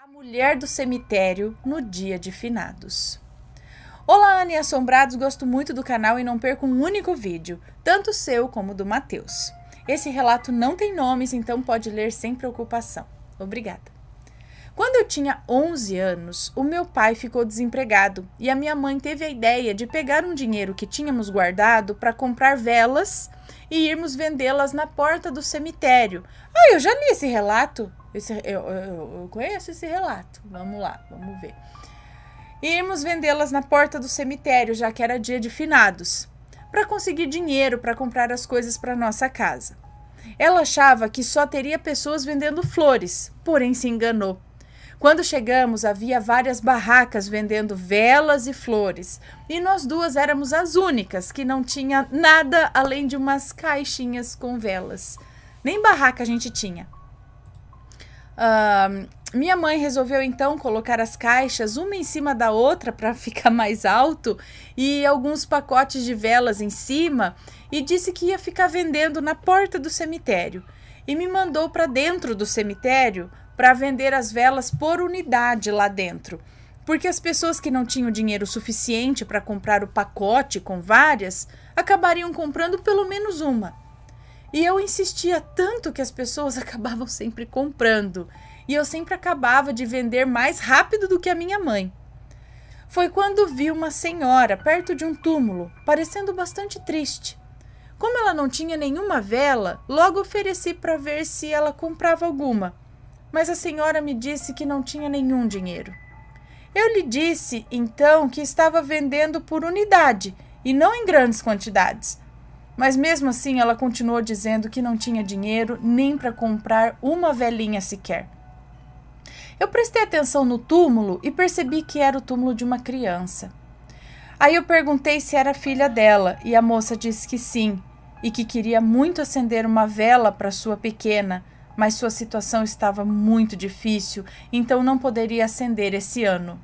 A mulher do cemitério no dia de finados. Olá, Ana e Assombrados, gosto muito do canal e não perco um único vídeo, tanto o seu como o do Matheus. Esse relato não tem nomes, então pode ler sem preocupação. Obrigada. Quando eu tinha 11 anos, o meu pai ficou desempregado e a minha mãe teve a ideia de pegar um dinheiro que tínhamos guardado para comprar velas e irmos vendê-las na porta do cemitério. Eu já li esse relato. Eu conheço esse relato. Vamos lá, vamos ver. Irmos vendê-las na porta do cemitério, já que era dia de finados, para conseguir dinheiro para comprar as coisas para nossa casa. Ela achava que só teria pessoas vendendo flores, porém se enganou. Quando chegamos, havia várias barracas vendendo velas e flores, e nós duas éramos as únicas que não tinha nada além de umas caixinhas com velas. Nem barraca a gente tinha. Minha mãe resolveu então colocar as caixas uma em cima da outra para ficar mais alto e alguns pacotes de velas em cima e disse que ia ficar vendendo na porta do cemitério e me mandou para dentro do cemitério para vender as velas por unidade lá dentro, porque as pessoas que não tinham dinheiro suficiente para comprar o pacote com várias acabariam comprando pelo menos uma. E eu insistia tanto que as pessoas acabavam sempre comprando. E eu sempre acabava de vender mais rápido do que a minha mãe. Foi quando vi uma senhora perto de um túmulo, parecendo bastante triste. Como ela não tinha nenhuma vela, logo ofereci para ver se ela comprava alguma. Mas a senhora me disse que não tinha nenhum dinheiro. Eu lhe disse, então, que estava vendendo por unidade e não em grandes quantidades. Mas mesmo assim ela continuou dizendo que não tinha dinheiro nem para comprar uma velinha sequer. Eu prestei atenção no túmulo e percebi que era o túmulo de uma criança. Aí eu perguntei se era filha dela e a moça disse que sim e que queria muito acender uma vela para sua pequena, mas sua situação estava muito difícil, então não poderia acender esse ano.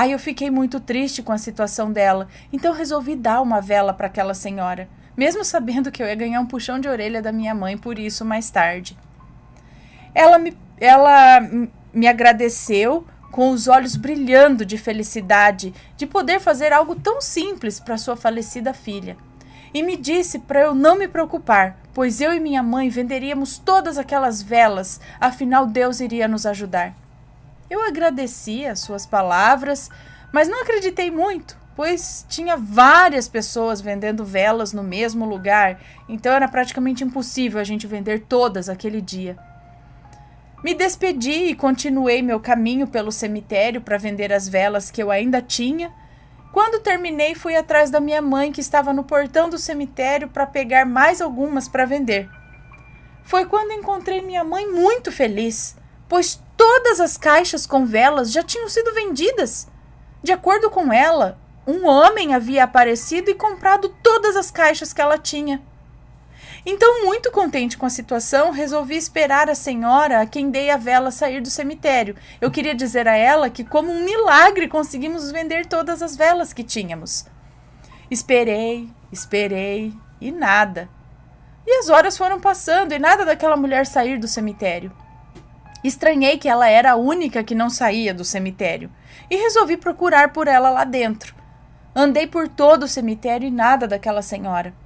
Eu fiquei muito triste com a situação dela, então resolvi dar uma vela para aquela senhora, mesmo sabendo que eu ia ganhar um puxão de orelha da minha mãe por isso mais tarde. Ela me agradeceu com os olhos brilhando de felicidade de poder fazer algo tão simples para sua falecida filha. E me disse para eu não me preocupar, pois eu e minha mãe venderíamos todas aquelas velas, afinal Deus iria nos ajudar. Eu agradeci as suas palavras, mas não acreditei muito, pois tinha várias pessoas vendendo velas no mesmo lugar, então era praticamente impossível a gente vender todas aquele dia. Me despedi e continuei meu caminho pelo cemitério para vender as velas que eu ainda tinha. Quando terminei, fui atrás da minha mãe, que estava no portão do cemitério, para pegar mais algumas para vender. Foi quando encontrei minha mãe muito feliz, pois todas as caixas com velas já tinham sido vendidas. De acordo com ela, um homem havia aparecido e comprado todas as caixas que ela tinha. Então, muito contente com a situação, resolvi esperar a senhora a quem dei a vela sair do cemitério. Eu queria dizer a ela que, como um milagre, conseguimos vender todas as velas que tínhamos. Esperei e nada. E as horas foram passando e nada daquela mulher sair do cemitério. Estranhei que ela era a única que não saía do cemitério e resolvi procurar por ela lá dentro. Andei por todo o cemitério e nada daquela senhora.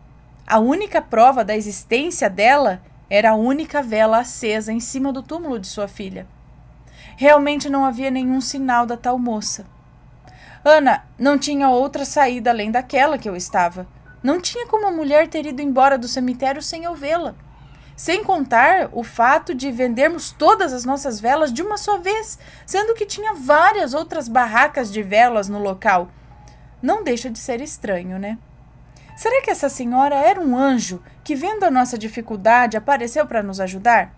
A única prova da existência dela era a única vela acesa em cima do túmulo de sua filha. Realmente não havia nenhum sinal da tal moça. Ana, não tinha outra saída além daquela que eu estava. Não tinha como a mulher ter ido embora do cemitério sem eu vê-la. Sem contar o fato de vendermos todas as nossas velas de uma só vez, sendo que tinha várias outras barracas de velas no local. Não deixa de ser estranho, né? Será que essa senhora era um anjo que, vendo a nossa dificuldade, apareceu para nos ajudar?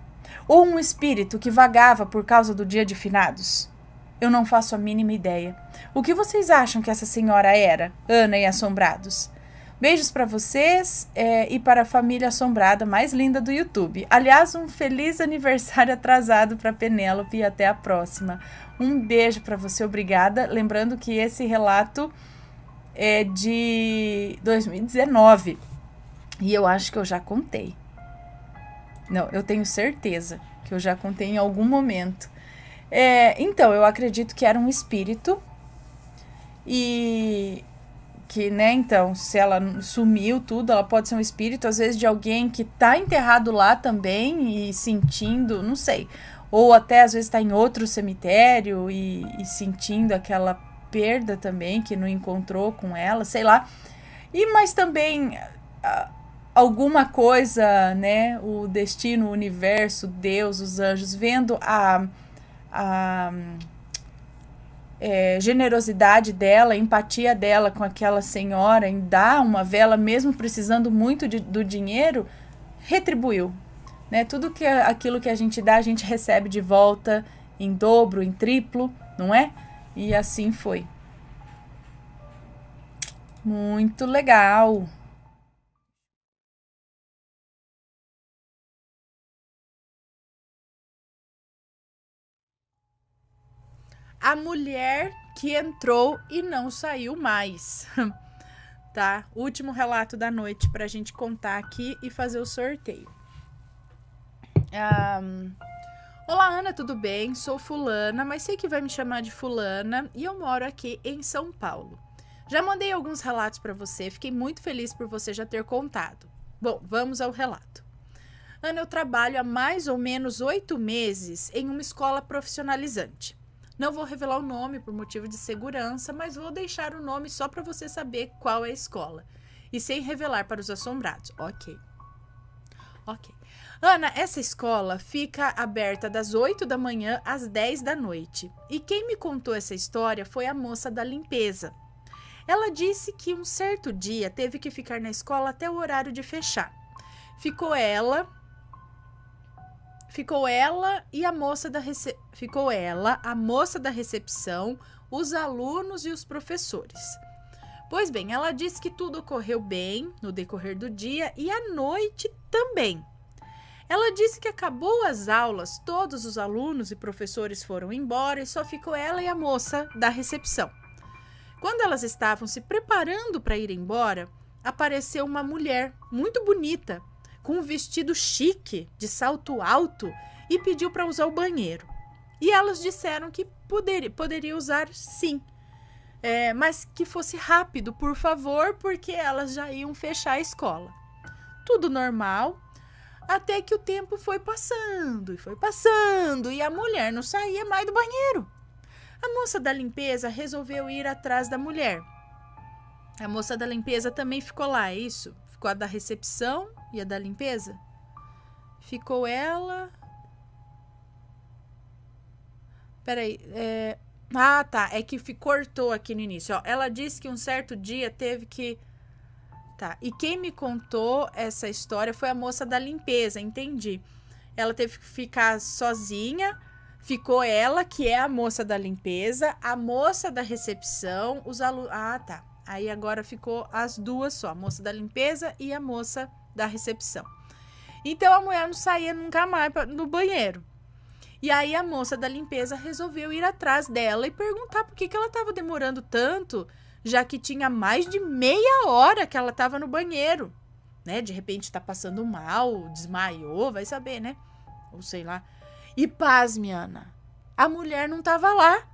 Ou um espírito que vagava por causa do dia de finados? Eu não faço a mínima ideia. O que vocês acham que essa senhora era, Ana e Assombrados? Beijos para vocês e para a família assombrada mais linda do YouTube. Aliás, um feliz aniversário atrasado para Penélope e até a próxima. Um beijo para você, obrigada. Lembrando que esse relato é de 2019 e eu acho que eu já contei. Não, eu tenho certeza que eu já contei em algum momento. Então, eu acredito que era um espírito e que, né, então, se ela sumiu tudo, ela pode ser um espírito, às vezes de alguém que tá enterrado lá também e sentindo, não sei, ou até às vezes tá em outro cemitério e sentindo aquela perda também, que não encontrou com ela, sei lá. Mas também alguma coisa, né, o destino, o universo, Deus, os anjos, vendo a generosidade dela, a empatia dela com aquela senhora em dar uma vela, mesmo precisando muito do dinheiro, retribuiu. Né? Tudo aquilo que a gente dá, a gente recebe de volta em dobro, em triplo, não é? E assim foi. Muito legal. A mulher que entrou e não saiu mais. Tá? Último relato da noite pra gente contar aqui e fazer o sorteio. Olá, Ana, tudo bem? Sou fulana, mas sei que vai me chamar de fulana e eu moro aqui em São Paulo. Já mandei alguns relatos para você, fiquei muito feliz por você já ter contado. Bom, vamos ao relato. Ana, eu trabalho há mais ou menos 8 meses em uma escola profissionalizante. Não vou revelar o nome por motivo de segurança, mas vou deixar o nome só para você saber qual é a escola. E sem revelar para os assombrados. Ok. Ana, essa escola fica aberta das 8 da manhã às 10 da noite. E quem me contou essa história foi a moça da limpeza. Ela disse que um certo dia teve que ficar na escola até o horário de fechar. Ficou ela e a moça a moça da recepção, os alunos e os professores. Pois bem, ela disse que tudo ocorreu bem no decorrer do dia e à noite também. Ela disse que acabou as aulas, todos os alunos e professores foram embora e só ficou ela e a moça da recepção. Quando elas estavam se preparando para ir embora, apareceu uma mulher muito bonita, com um vestido chique, de salto alto, e pediu para usar o banheiro. E elas disseram que poderia usar sim, mas que fosse rápido, por favor, porque elas já iam fechar a escola. Tudo normal, até que o tempo foi passando e a mulher não saía mais do banheiro. A moça da limpeza resolveu ir atrás da mulher. A moça da limpeza também ficou lá, é isso? Ficou a da recepção e a da limpeza? Ficou ela... Peraí, tá, é que cortou aqui no início, ó. Ela disse que um certo dia teve que... Tá, e quem me contou essa história foi a moça da limpeza, entendi. Ela teve que ficar sozinha, ficou ela, que é a moça da limpeza, a moça da recepção, os alunos... Ah, tá. Aí agora ficou as duas só, a moça da limpeza e a moça da recepção. Então a mulher não saía nunca mais no banheiro. E aí a moça da limpeza resolveu ir atrás dela e perguntar por que ela estava demorando tanto, já que tinha mais de meia hora que ela estava no banheiro, né? De repente tá passando mal, desmaiou, vai saber, né? Ou sei lá. E pasme, Ana, a mulher não estava lá.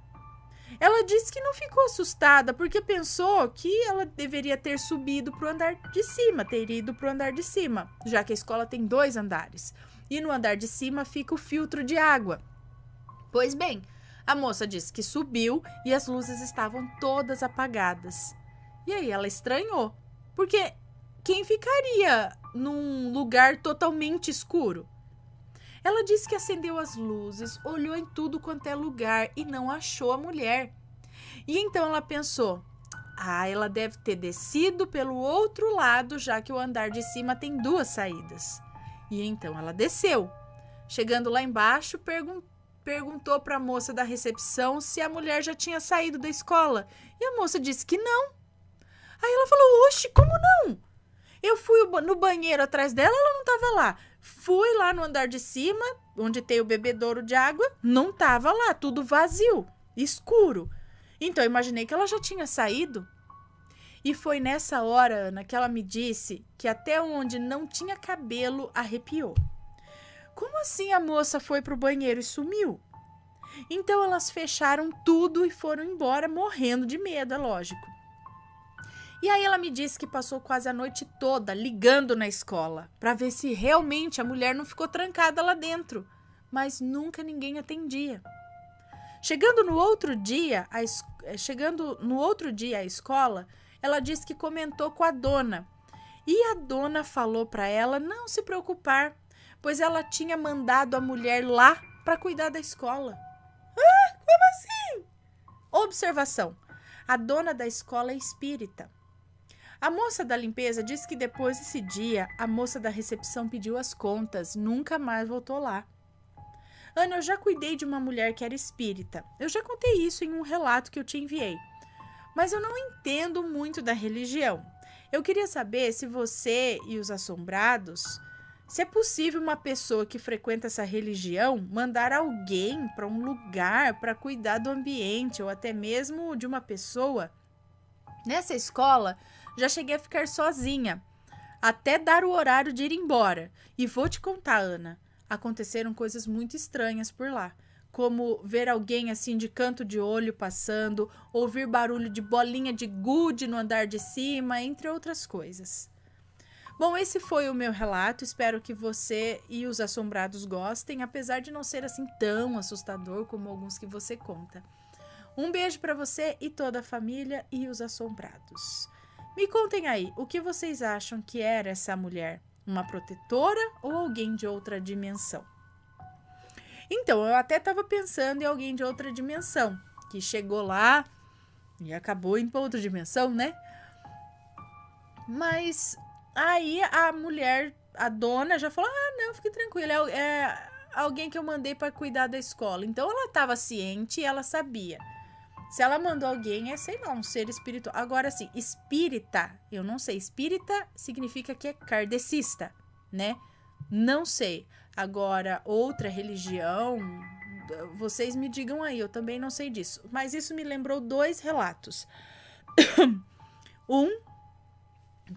Ela disse que não ficou assustada porque pensou que ela deveria ter subido para o andar de cima, ter ido para o andar de cima, já que a escola tem 2 andares. E no andar de cima fica o filtro de água. Pois bem, a moça disse que subiu e as luzes estavam todas apagadas. E aí ela estranhou, porque quem ficaria num lugar totalmente escuro? Ela disse que acendeu as luzes, olhou em tudo quanto é lugar e não achou a mulher. E então ela pensou, ela deve ter descido pelo outro lado, já que o andar de cima tem 2 saídas. E então ela desceu. Chegando lá embaixo, perguntou para a moça da recepção se a mulher já tinha saído da escola. E a moça disse que não. Aí ela falou, oxe, como não? Eu fui no banheiro atrás dela, ela não estava lá. Fui lá no andar de cima, onde tem o bebedouro de água, não estava lá, tudo vazio, escuro. Então, eu imaginei que ela já tinha saído. E foi nessa hora, Ana, que ela me disse que até onde não tinha cabelo arrepiou. Como assim a moça foi pro banheiro e sumiu? Então elas fecharam tudo e foram embora morrendo de medo, é lógico. E aí ela me disse que passou quase a noite toda ligando na escola para ver se realmente a mulher não ficou trancada lá dentro, mas nunca ninguém atendia. Chegando no outro dia à escola, ela disse que comentou com a dona. E a dona falou para ela não se preocupar, pois ela tinha mandado a mulher lá para cuidar da escola. Ah, como assim? Observação: a dona da escola é espírita. A moça da limpeza disse que depois desse dia, a moça da recepção pediu as contas, nunca mais voltou lá. Ana, eu já cuidei de uma mulher que era espírita. Eu já contei isso em um relato que eu te enviei. Mas eu não entendo muito da religião. Eu queria saber se você e os assombrados, se é possível uma pessoa que frequenta essa religião mandar alguém para um lugar para cuidar do ambiente ou até mesmo de uma pessoa. Nessa escola, já cheguei a ficar sozinha, até dar o horário de ir embora. E vou te contar, Ana, aconteceram coisas muito estranhas por lá, como ver alguém assim de canto de olho passando, ouvir barulho de bolinha de gude no andar de cima, entre outras coisas. Bom, esse foi o meu relato, espero que você e os assombrados gostem, apesar de não ser assim tão assustador como alguns que você conta. Um beijo para você e toda a família e os assombrados. Me contem aí, o que vocês acham que era essa mulher? Uma protetora ou alguém de outra dimensão? Então, eu até estava pensando em alguém de outra dimensão, que chegou lá e acabou indo para outra dimensão, né? Mas aí a mulher, a dona, já falou: ah, não, fique tranquila, é alguém que eu mandei para cuidar da escola. Então, ela estava ciente e ela sabia. Se ela mandou alguém, é, sei lá, um ser espiritual. Agora, assim, espírita, eu não sei. Espírita significa que é kardecista, né? Não sei. Agora, outra religião, vocês me digam aí, eu também não sei disso. Mas isso me lembrou 2 relatos.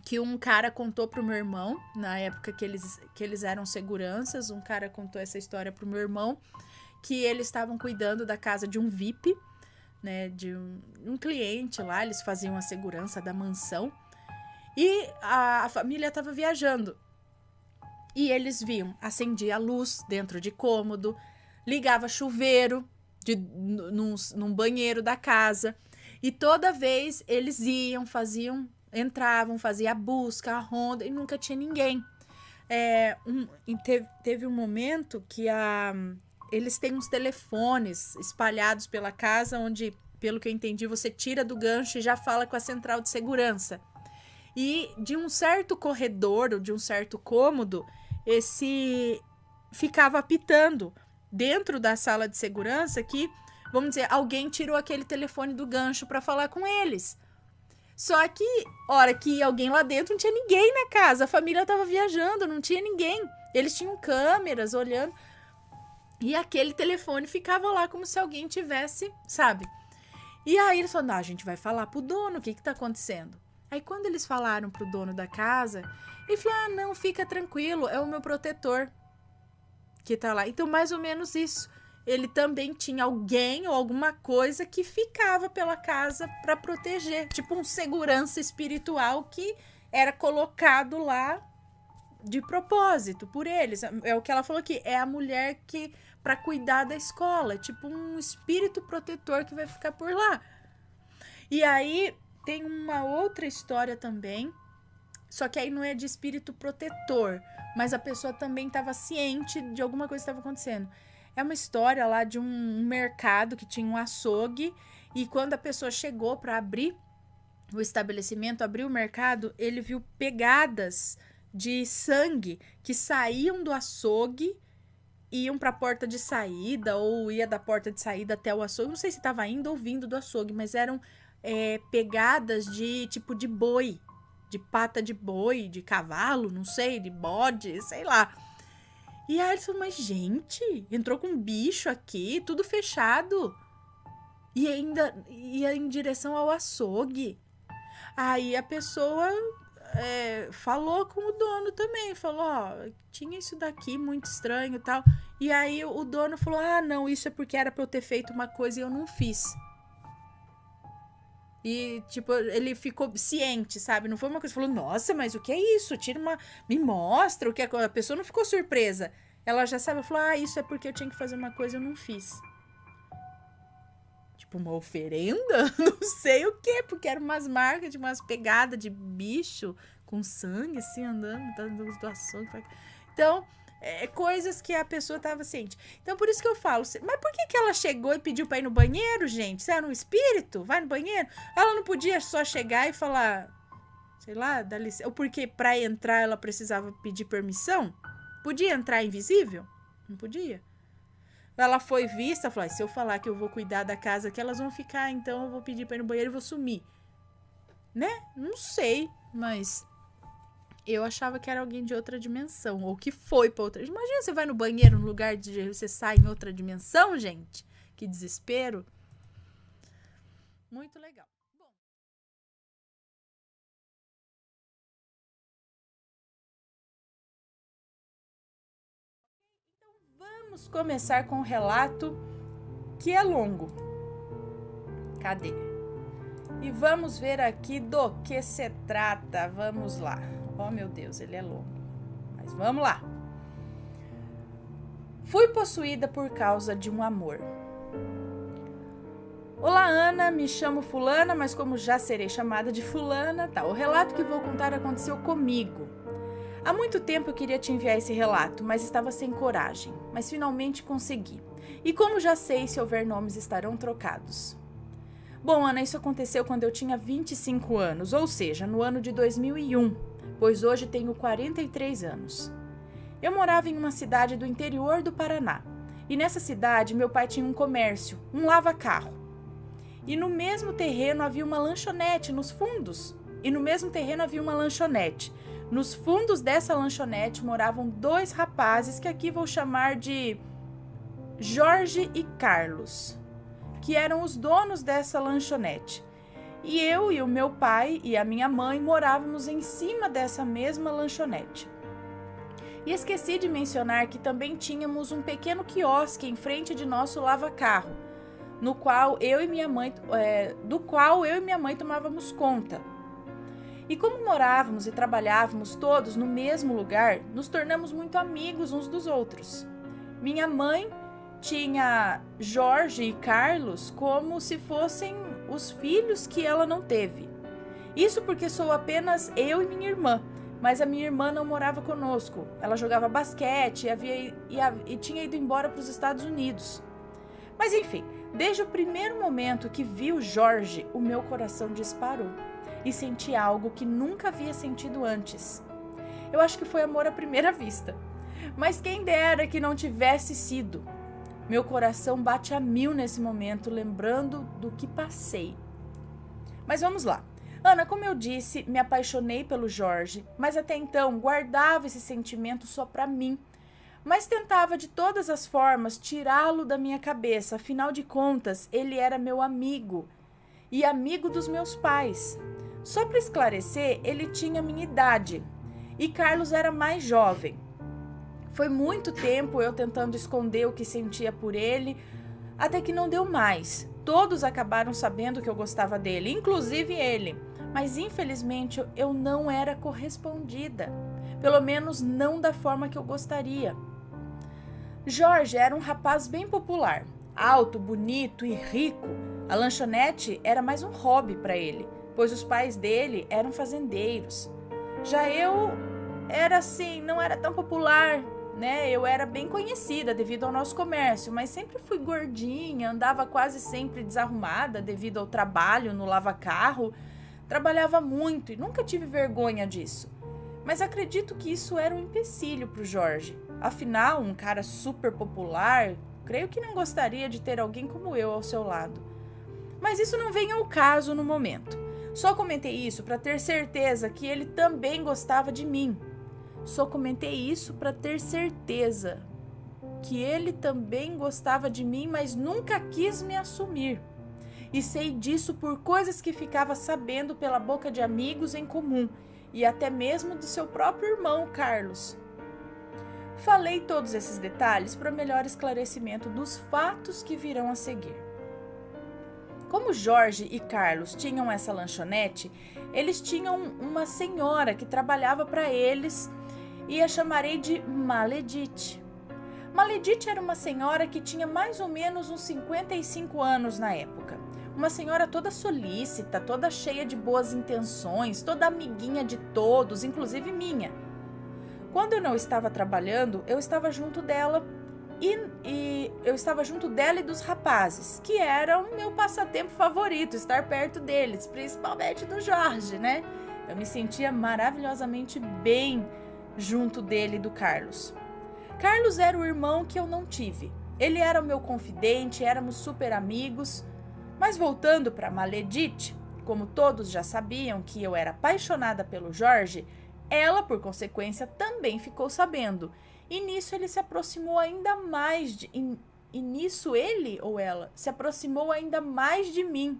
Que um cara contou pro meu irmão, na época que eles eram seguranças, um cara contou essa história pro meu irmão, que eles estavam cuidando da casa de um VIP, né, de um cliente lá, eles faziam a segurança da mansão, e a família estava viajando, e eles viam, acendia a luz dentro de cômodo, ligava chuveiro num banheiro da casa, e toda vez eles entravam, faziam a busca, a ronda, e nunca tinha ninguém. Teve um momento que eles têm uns telefones espalhados pela casa, onde, pelo que eu entendi, você tira do gancho e já fala com a central de segurança. E de um certo corredor, ou de um certo cômodo, esse ficava apitando dentro da sala de segurança que, vamos dizer, alguém tirou aquele telefone do gancho para falar com eles. Só que, hora que ia alguém lá dentro, não tinha ninguém na casa. A família estava viajando, não tinha ninguém. Eles tinham câmeras olhando. E aquele telefone ficava lá como se alguém tivesse, sabe? E aí eles falaram: não, a gente vai falar pro dono o que tá acontecendo. Aí quando eles falaram pro dono da casa, ele falou: ah, não, fica tranquilo, é o meu protetor que tá lá. Então, mais ou menos isso. Ele também tinha alguém ou alguma coisa que ficava pela casa para proteger. Tipo um segurança espiritual que era colocado lá de propósito por eles. É o que ela falou aqui, é a mulher que para cuidar da escola, é tipo um espírito protetor que vai ficar por lá. E aí tem uma outra história também, só que aí não é de espírito protetor, mas a pessoa também estava ciente de alguma coisa que estava acontecendo. É uma história lá de um mercado que tinha um açougue, e quando a pessoa chegou para abrir o estabelecimento, abrir o mercado, ele viu pegadas de sangue que saíam do açougue, iam para a porta de saída, ou ia da porta de saída até o açougue. Não sei se estava indo ou vindo do açougue, mas eram pegadas de tipo de boi, de pata de boi, de cavalo, não sei, de bode, sei lá. E aí ele falou: mas gente, entrou com um bicho aqui, tudo fechado, e ainda ia em direção ao açougue. Aí a pessoa falou com o dono também, falou, ó, tinha isso daqui muito estranho e tal. E aí o dono falou, não, isso é porque era pra eu ter feito uma coisa e eu não fiz. E, tipo, ele ficou ciente, sabe? Não foi uma coisa, falou, nossa, mas o que é isso? Me mostra o que é. A pessoa não ficou surpresa. Ela já sabe, falou, isso é porque eu tinha que fazer uma coisa e eu não fiz. Tipo, uma oferenda? Não sei o que, porque eram umas marcas de umas pegadas de bicho com sangue, assim, andando, dando doação. Então, coisas que a pessoa tava ciente. Então, por isso que eu falo, mas por que ela chegou e pediu pra ir no banheiro, gente? Você era um espírito? Vai no banheiro? Ela não podia só chegar e falar, sei lá, dá licença. Ou porque pra entrar ela precisava pedir permissão? Podia entrar invisível? Não podia. Ela foi vista, falou, se eu falar que eu vou cuidar da casa que elas vão ficar, então eu vou pedir pra ir no banheiro e vou sumir. Né? Não sei, mas eu achava que era alguém de outra dimensão, ou que foi pra outra. Imagina, você vai no banheiro, no lugar de você sai em outra dimensão, gente. Que desespero. Muito legal. Bom. Então vamos começar com um relato que é longo. Cadê? E vamos ver aqui do que se trata. Vamos lá. Oh, meu Deus, ele é longo. Mas vamos lá. Fui possuída por causa de um amor. Olá, Ana. Me chamo Fulana, mas como já serei chamada de Fulana, tá. O relato que vou contar aconteceu comigo. Há muito tempo eu queria te enviar esse relato, mas estava sem coragem. Mas finalmente consegui. E como já sei, se houver nomes estarão trocados. Bom, Ana, isso aconteceu quando eu tinha 25 anos, ou seja, no ano de 2001, pois hoje tenho 43 anos. Eu morava em uma cidade do interior do Paraná, e nessa cidade meu pai tinha um comércio, um lava-carro. E no mesmo terreno havia uma lanchonete nos fundos. Nos fundos dessa lanchonete moravam dois rapazes que aqui vou chamar de Jorge e Carlos, que eram os donos dessa lanchonete. E eu e o meu pai e a minha mãe morávamos em cima dessa mesma lanchonete. E esqueci de mencionar que também tínhamos um pequeno quiosque em frente de nosso lava-carro, do qual eu e minha mãe tomávamos conta. E como morávamos e trabalhávamos todos no mesmo lugar, nos tornamos muito amigos uns dos outros. Minha mãe tinha Jorge e Carlos como se fossem os filhos que ela não teve. Isso porque sou apenas eu e minha irmã, mas a minha irmã não morava conosco. Ela jogava basquete e tinha ido embora para os Estados Unidos. Mas enfim, desde o primeiro momento que vi o Jorge, o meu coração disparou e senti algo que nunca havia sentido antes. Eu acho que foi amor à primeira vista, mas quem dera que não tivesse sido. Meu coração bate a mil nesse momento, lembrando do que passei. Mas vamos lá. Ana, como eu disse, me apaixonei pelo Jorge, mas até então guardava esse sentimento só pra mim. Mas tentava de todas as formas tirá-lo da minha cabeça, afinal de contas, ele era meu amigo e amigo dos meus pais. Só para esclarecer, ele tinha minha idade e Carlos era mais jovem. Foi muito tempo eu tentando esconder o que sentia por ele, até que não deu mais. Todos acabaram sabendo que eu gostava dele, inclusive ele. Mas infelizmente eu não era correspondida. Pelo menos não da forma que eu gostaria. Jorge era um rapaz bem popular, alto, bonito e rico. A lanchonete era mais um hobby para ele, pois os pais dele eram fazendeiros. Já eu era assim, não era tão popular, né? Eu era bem conhecida devido ao nosso comércio, mas sempre fui gordinha, andava quase sempre desarrumada devido ao trabalho no lava-carro. Trabalhava muito e nunca tive vergonha disso. Mas acredito que isso era um empecilho para o Jorge. Afinal, um cara super popular, creio que não gostaria de ter alguém como eu ao seu lado. Mas isso não vem ao caso no momento. Só comentei isso para ter certeza que ele também gostava de mim. Só comentei isso para ter certeza que ele também gostava de mim, mas nunca quis me assumir. E sei disso por coisas que ficava sabendo pela boca de amigos em comum e até mesmo do seu próprio irmão, Carlos. Falei todos esses detalhes para melhor esclarecimento dos fatos que virão a seguir. Como Jorge e Carlos tinham essa lanchonete, eles tinham uma senhora que trabalhava para eles e a chamarei de Maledite. Maledite era uma senhora que tinha mais ou menos uns 55 anos na época. Uma senhora toda solícita, toda cheia de boas intenções, toda amiguinha de todos, inclusive minha. Quando eu não estava trabalhando, eu estava junto dela e eu estava junto dela e dos rapazes, que era o meu passatempo favorito, estar perto deles, principalmente do Jorge, né? Eu me sentia maravilhosamente bem junto dele e do Carlos. Carlos era o irmão que eu não tive. Ele era o meu confidente, éramos super amigos. Mas voltando para Maledite, como todos já sabiam que eu era apaixonada pelo Jorge, ela, por consequência, também ficou sabendo. E nisso ele se aproximou ainda mais e nisso ele ou ela se aproximou ainda mais de mim.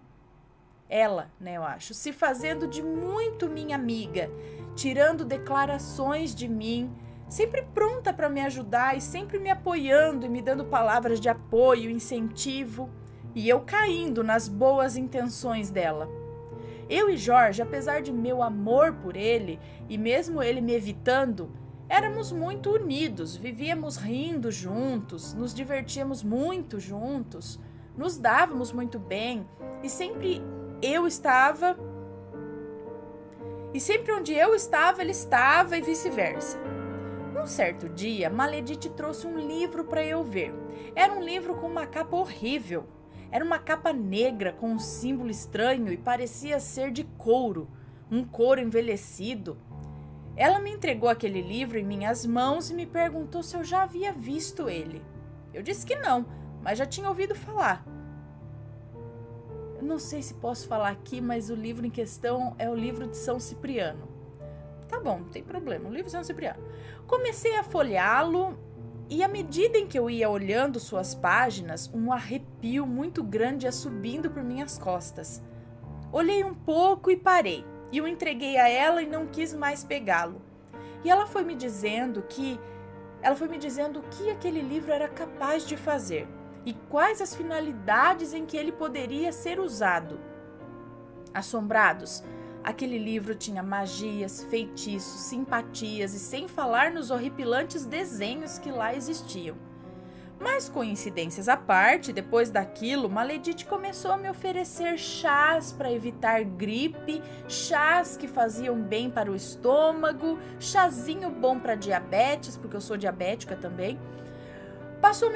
Ela, né, eu acho, se fazendo de muito minha amiga, tirando declarações de mim, sempre pronta para me ajudar e sempre me apoiando e me dando palavras de apoio, incentivo, e eu caindo nas boas intenções dela. Eu e Jorge, apesar de meu amor por ele e mesmo ele me evitando, éramos muito unidos, vivíamos rindo juntos, nos divertíamos muito juntos, nos dávamos muito bem e sempre onde eu estava, ele estava e vice-versa. Um certo dia, Maledite trouxe um livro para eu ver. Era um livro com uma capa horrível. Era uma capa negra com um símbolo estranho e parecia ser de couro, um couro envelhecido. Ela me entregou aquele livro em minhas mãos e me perguntou se eu já havia visto ele. Eu disse que não, mas já tinha ouvido falar. Eu não sei se posso falar aqui, mas o livro em questão é o livro de São Cipriano. Tá bom, não tem problema, o livro de São Cipriano. Comecei a folheá-lo e à medida em que eu ia olhando suas páginas, um arrepio muito grande ia subindo por minhas costas. Olhei um pouco e parei, e o entreguei a ela e não quis mais pegá-lo. E ela foi me dizendo o que aquele livro era capaz de fazer e quais as finalidades em que ele poderia ser usado. Assombrados, aquele livro tinha magias, feitiços, simpatias e sem falar nos horripilantes desenhos que lá existiam. Mas coincidências à parte, depois daquilo, Maledite começou a me oferecer chás para evitar gripe, chás que faziam bem para o estômago, chazinho bom para diabetes, porque eu sou diabética também. Passou a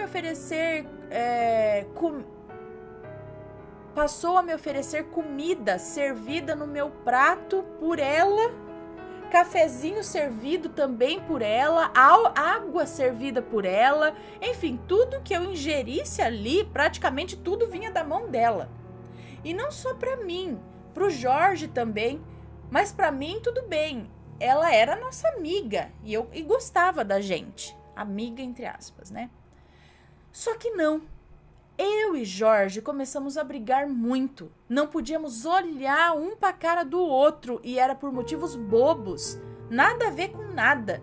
me oferecer comida servida no meu prato por ela, cafezinho servido também por ela, água servida por ela, enfim, tudo que eu ingerisse ali, praticamente tudo vinha da mão dela. E não só para mim, para o Jorge também, mas para mim tudo bem, ela era nossa amiga e gostava da gente, amiga entre aspas, né? Só que não. Eu e Jorge começamos a brigar muito. Não podíamos olhar um para a cara do outro e era por motivos bobos. Nada a ver com nada.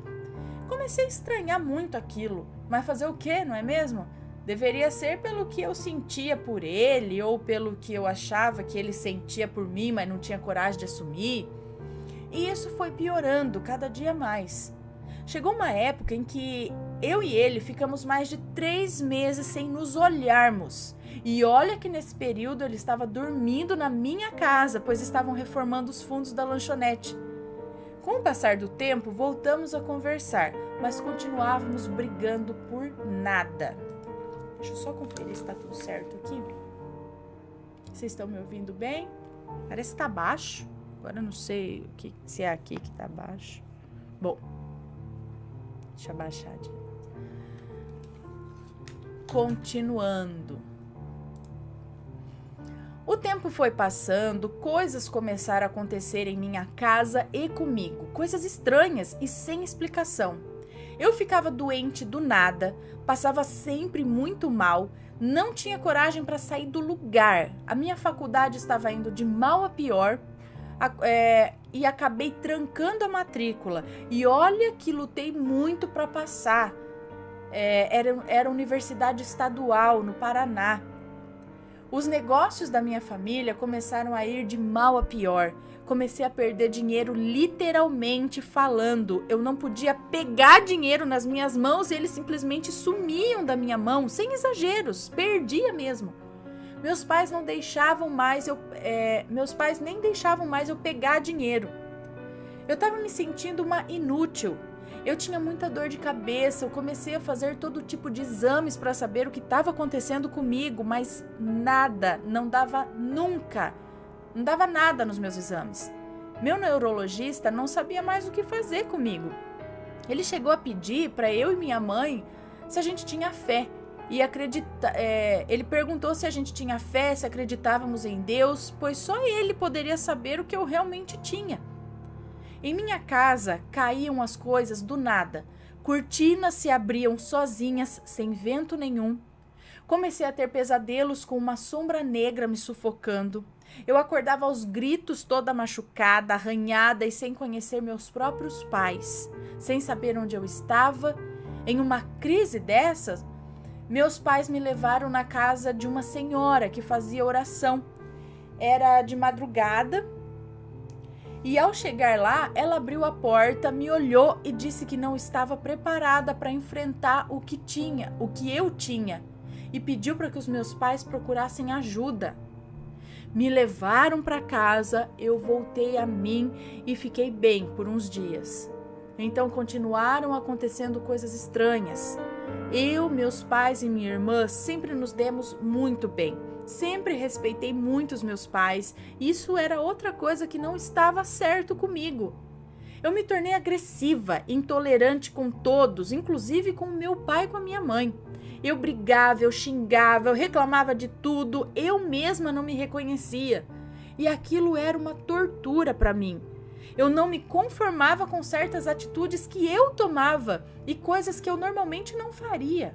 Comecei a estranhar muito aquilo. Mas fazer o quê, não é mesmo? Deveria ser pelo que eu sentia por ele ou pelo que eu achava que ele sentia por mim, mas não tinha coragem de assumir. E isso foi piorando cada dia mais. Chegou uma época em que eu e ele ficamos mais de 3 meses sem nos olharmos. E olha que nesse período ele estava dormindo na minha casa, pois estavam reformando os fundos da lanchonete. Com o passar do tempo, voltamos a conversar, mas continuávamos brigando por nada. Deixa eu só conferir se está tudo certo aqui. Vocês estão me ouvindo bem? Parece que está baixo. Agora eu não sei se é aqui que está baixo. Bom, deixa eu abaixar. Continuando. O tempo foi passando, coisas começaram a acontecer em minha casa e comigo, coisas estranhas e sem explicação. Eu ficava doente do nada, passava sempre muito mal, não tinha coragem para sair do lugar. A minha faculdade estava indo de mal a pior. e acabei trancando a matrícula. E olha que lutei muito para passar. Era universidade estadual no Paraná. Os negócios da minha família começaram a ir de mal a pior. Comecei a perder dinheiro, literalmente falando. Eu não podia pegar dinheiro nas minhas mãos e eles simplesmente sumiam da minha mão, sem exageros, perdia mesmo. Meus pais nem deixavam mais eu pegar dinheiro. Eu estava me sentindo uma inútil. Eu tinha muita dor de cabeça, eu comecei a fazer todo tipo de exames para saber o que estava acontecendo comigo, mas nada, não dava nunca. Não dava nada nos meus exames. Meu neurologista não sabia mais o que fazer comigo. Ele chegou a pedir para eu e minha mãe se a gente tinha fé. Ele perguntou se a gente tinha fé, se acreditávamos em Deus, pois só ele poderia saber o que eu realmente tinha. Em minha casa caíam as coisas do nada. Cortinas se abriam sozinhas, sem vento nenhum. Comecei a ter pesadelos com uma sombra negra me sufocando. Eu acordava aos gritos, toda machucada, arranhada e sem conhecer meus próprios pais, sem saber onde eu estava. Em uma crise dessas, meus pais me levaram na casa de uma senhora que fazia oração. Era de madrugada. E ao chegar lá, ela abriu a porta, me olhou e disse que não estava preparada para enfrentar o que eu tinha, e pediu para que os meus pais procurassem ajuda. Me levaram para casa, eu voltei a mim e fiquei bem por uns dias. Então continuaram acontecendo coisas estranhas. Eu, meus pais e minha irmã sempre nos demos muito bem. Sempre respeitei muito os meus pais. Isso era outra coisa que não estava certo comigo. Eu me tornei agressiva, intolerante com todos, inclusive com meu pai e com a minha mãe. Eu brigava, eu xingava, eu reclamava de tudo, eu mesma não me reconhecia. E aquilo era uma tortura para mim. Eu não me conformava com certas atitudes que eu tomava e coisas que eu normalmente não faria.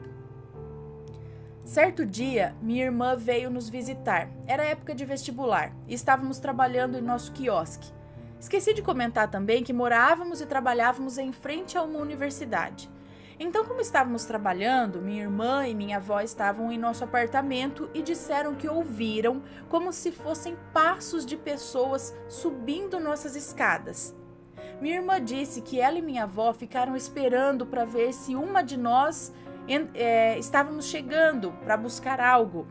Certo dia, minha irmã veio nos visitar. Era época de vestibular e estávamos trabalhando em nosso quiosque. Esqueci de comentar também que morávamos e trabalhávamos em frente a uma universidade. Então, como estávamos trabalhando, minha irmã e minha avó estavam em nosso apartamento e disseram que ouviram como se fossem passos de pessoas subindo nossas escadas. Minha irmã disse que ela e minha avó ficaram esperando para ver se uma de nós estávamos chegando para buscar algo.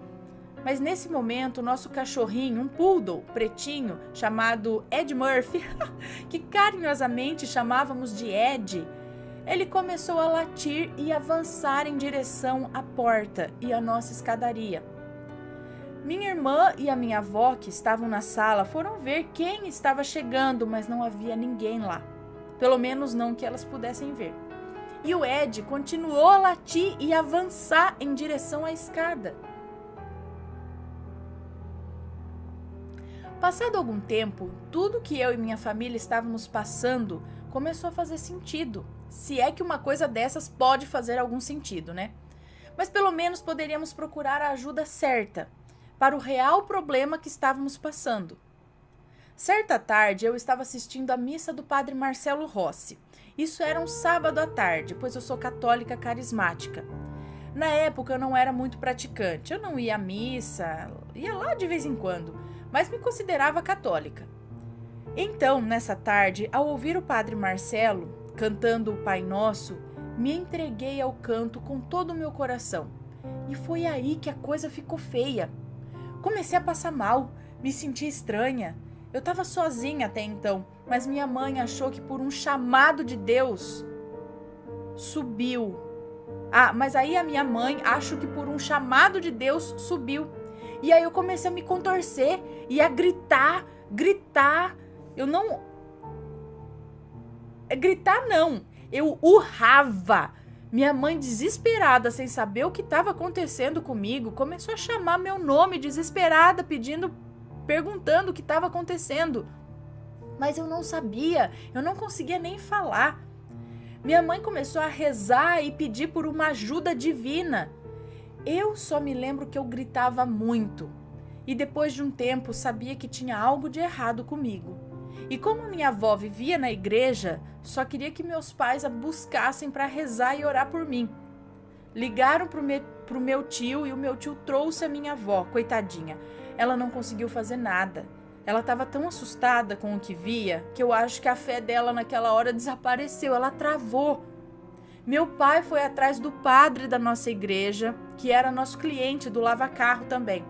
Mas nesse momento, nosso cachorrinho, um poodle pretinho, chamado Ed Murphy, que carinhosamente chamávamos de Ed, ele começou a latir e avançar em direção à porta e à nossa escadaria. Minha irmã e a minha avó, que estavam na sala, foram ver quem estava chegando, mas não havia ninguém lá. Pelo menos não que elas pudessem ver. E o Ed continuou a latir e avançar em direção à escada. Passado algum tempo, tudo que eu e minha família estávamos passando começou a fazer sentido. Se é que uma coisa dessas pode fazer algum sentido, né? Mas pelo menos poderíamos procurar a ajuda certa para o real problema que estávamos passando. Certa tarde, eu estava assistindo a missa do padre Marcelo Rossi. Isso era um sábado à tarde, pois eu sou católica carismática. Na época, eu não era muito praticante. Eu não ia à missa, ia lá de vez em quando, mas me considerava católica. Então, nessa tarde, ao ouvir o padre Marcelo cantando o Pai Nosso, me entreguei ao canto com todo o meu coração. E foi aí que a coisa ficou feia. Comecei a passar mal, me senti estranha. Eu estava sozinha até então, mas minha mãe achou que por um chamado de Deus subiu. Mas aí a minha mãe achou que por um chamado de Deus subiu. E aí eu comecei a me contorcer e a gritar. Eu não... Gritar não, eu urrava. Minha mãe, desesperada, sem saber o que estava acontecendo comigo, começou a chamar meu nome, desesperada, perguntando o que estava acontecendo. Mas eu não sabia, eu não conseguia nem falar. Minha mãe começou a rezar e pedir por uma ajuda divina. Eu só me lembro que eu gritava muito. E depois de um tempo, sabia que tinha algo de errado comigo. E como minha avó vivia na igreja, só queria que meus pais a buscassem para rezar e orar por mim. Ligaram pro meu tio e o meu tio trouxe a minha avó, coitadinha. Ela não conseguiu fazer nada. Ela estava tão assustada com o que via que eu acho que a fé dela naquela hora desapareceu, ela travou. Meu pai foi atrás do padre da nossa igreja, que era nosso cliente do lava-carro também.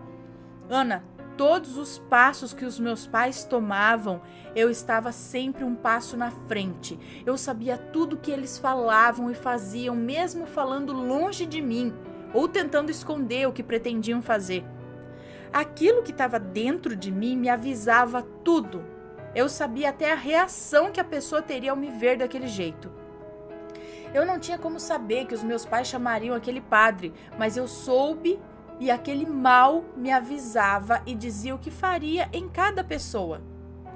Ana, todos os passos que os meus pais tomavam, eu estava sempre um passo na frente. Eu sabia tudo que eles falavam e faziam, mesmo falando longe de mim, ou tentando esconder o que pretendiam fazer. Aquilo que estava dentro de mim me avisava tudo. Eu sabia até a reação que a pessoa teria ao me ver daquele jeito. Eu não tinha como saber que os meus pais chamariam aquele padre, mas eu soube e aquele mal me avisava e dizia o que faria em cada pessoa.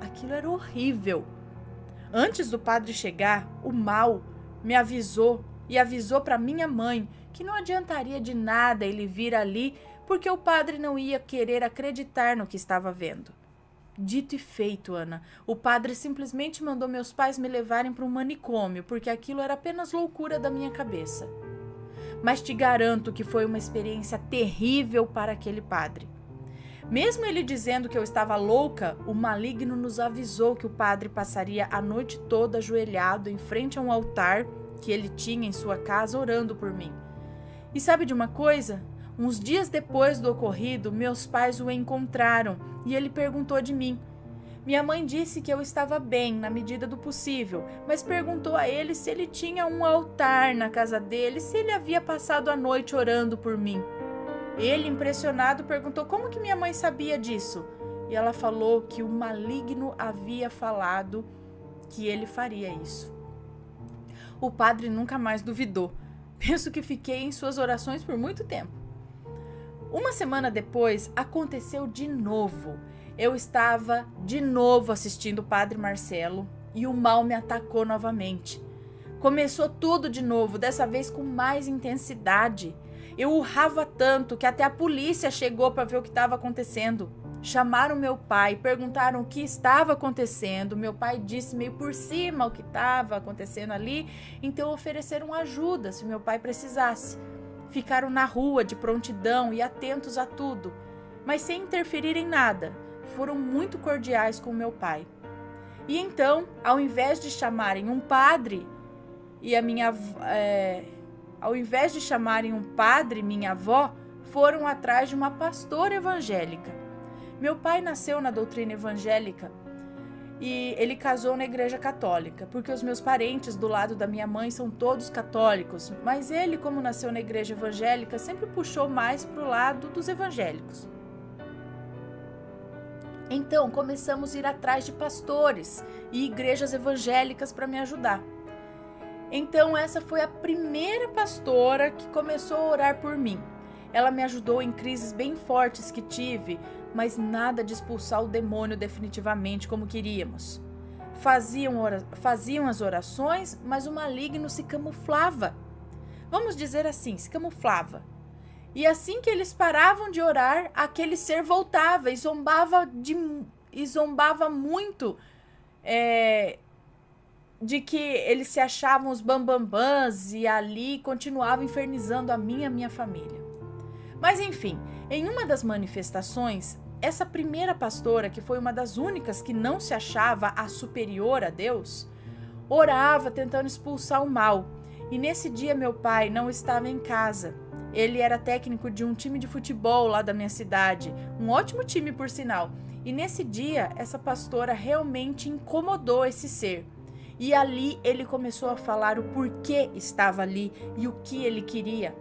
Aquilo era horrível. Antes do padre chegar, o mal me avisou e avisou para minha mãe que não adiantaria de nada ele vir ali, porque o padre não ia querer acreditar no que estava vendo. Dito e feito, Ana. O padre simplesmente mandou meus pais me levarem para um manicômio, porque aquilo era apenas loucura da minha cabeça. Mas te garanto que foi uma experiência terrível para aquele padre. Mesmo ele dizendo que eu estava louca, o maligno nos avisou que o padre passaria a noite toda ajoelhado em frente a um altar que ele tinha em sua casa orando por mim. E sabe de uma coisa? Uns dias depois do ocorrido, meus pais o encontraram e ele perguntou de mim. Minha mãe disse que eu estava bem, na medida do possível, mas perguntou a ele se ele tinha um altar na casa dele, se ele havia passado a noite orando por mim. Ele, impressionado, perguntou como que minha mãe sabia disso. E ela falou que o maligno havia falado que ele faria isso. O padre nunca mais duvidou. Penso que fiquei em suas orações por muito tempo. Uma semana depois, aconteceu de novo. Eu estava de novo assistindo o Padre Marcelo e o mal me atacou novamente. Começou tudo de novo, dessa vez com mais intensidade. Eu urrava tanto que até a polícia chegou para ver o que estava acontecendo. Chamaram meu pai, perguntaram o que estava acontecendo. Meu pai disse meio por cima o que estava acontecendo ali, então ofereceram ajuda se meu pai precisasse. Ficaram na rua de prontidão e atentos a tudo, mas sem interferir em nada. Foram muito cordiais com meu pai. E então, ao invés de chamarem um padre minha avó, foram atrás de uma pastora evangélica. Meu pai nasceu na doutrina evangélica e ele casou na igreja católica, porque os meus parentes do lado da minha mãe são todos católicos, mas ele, como nasceu na igreja evangélica, sempre puxou mais para o lado dos evangélicos. Então, começamos a ir atrás de pastores e igrejas evangélicas para me ajudar. Então, essa foi a primeira pastora que começou a orar por mim. Ela me ajudou em crises bem fortes que tive, mas nada de expulsar o demônio definitivamente como queríamos. Faziam as orações, mas o maligno se camuflava. Vamos dizer assim, se camuflava. E assim que eles paravam de orar, aquele ser voltava e zombava muito de que eles se achavam os bambambãs e ali continuava infernizando a minha família. Mas enfim, em uma das manifestações, essa primeira pastora, que foi uma das únicas que não se achava a superior a Deus, orava tentando expulsar o mal. E nesse dia meu pai não estava em casa. Ele era técnico de um time de futebol lá da minha cidade, um ótimo time por sinal. E nesse dia, essa pastora realmente incomodou esse ser. E ali ele começou a falar o porquê estava ali e o que ele queria.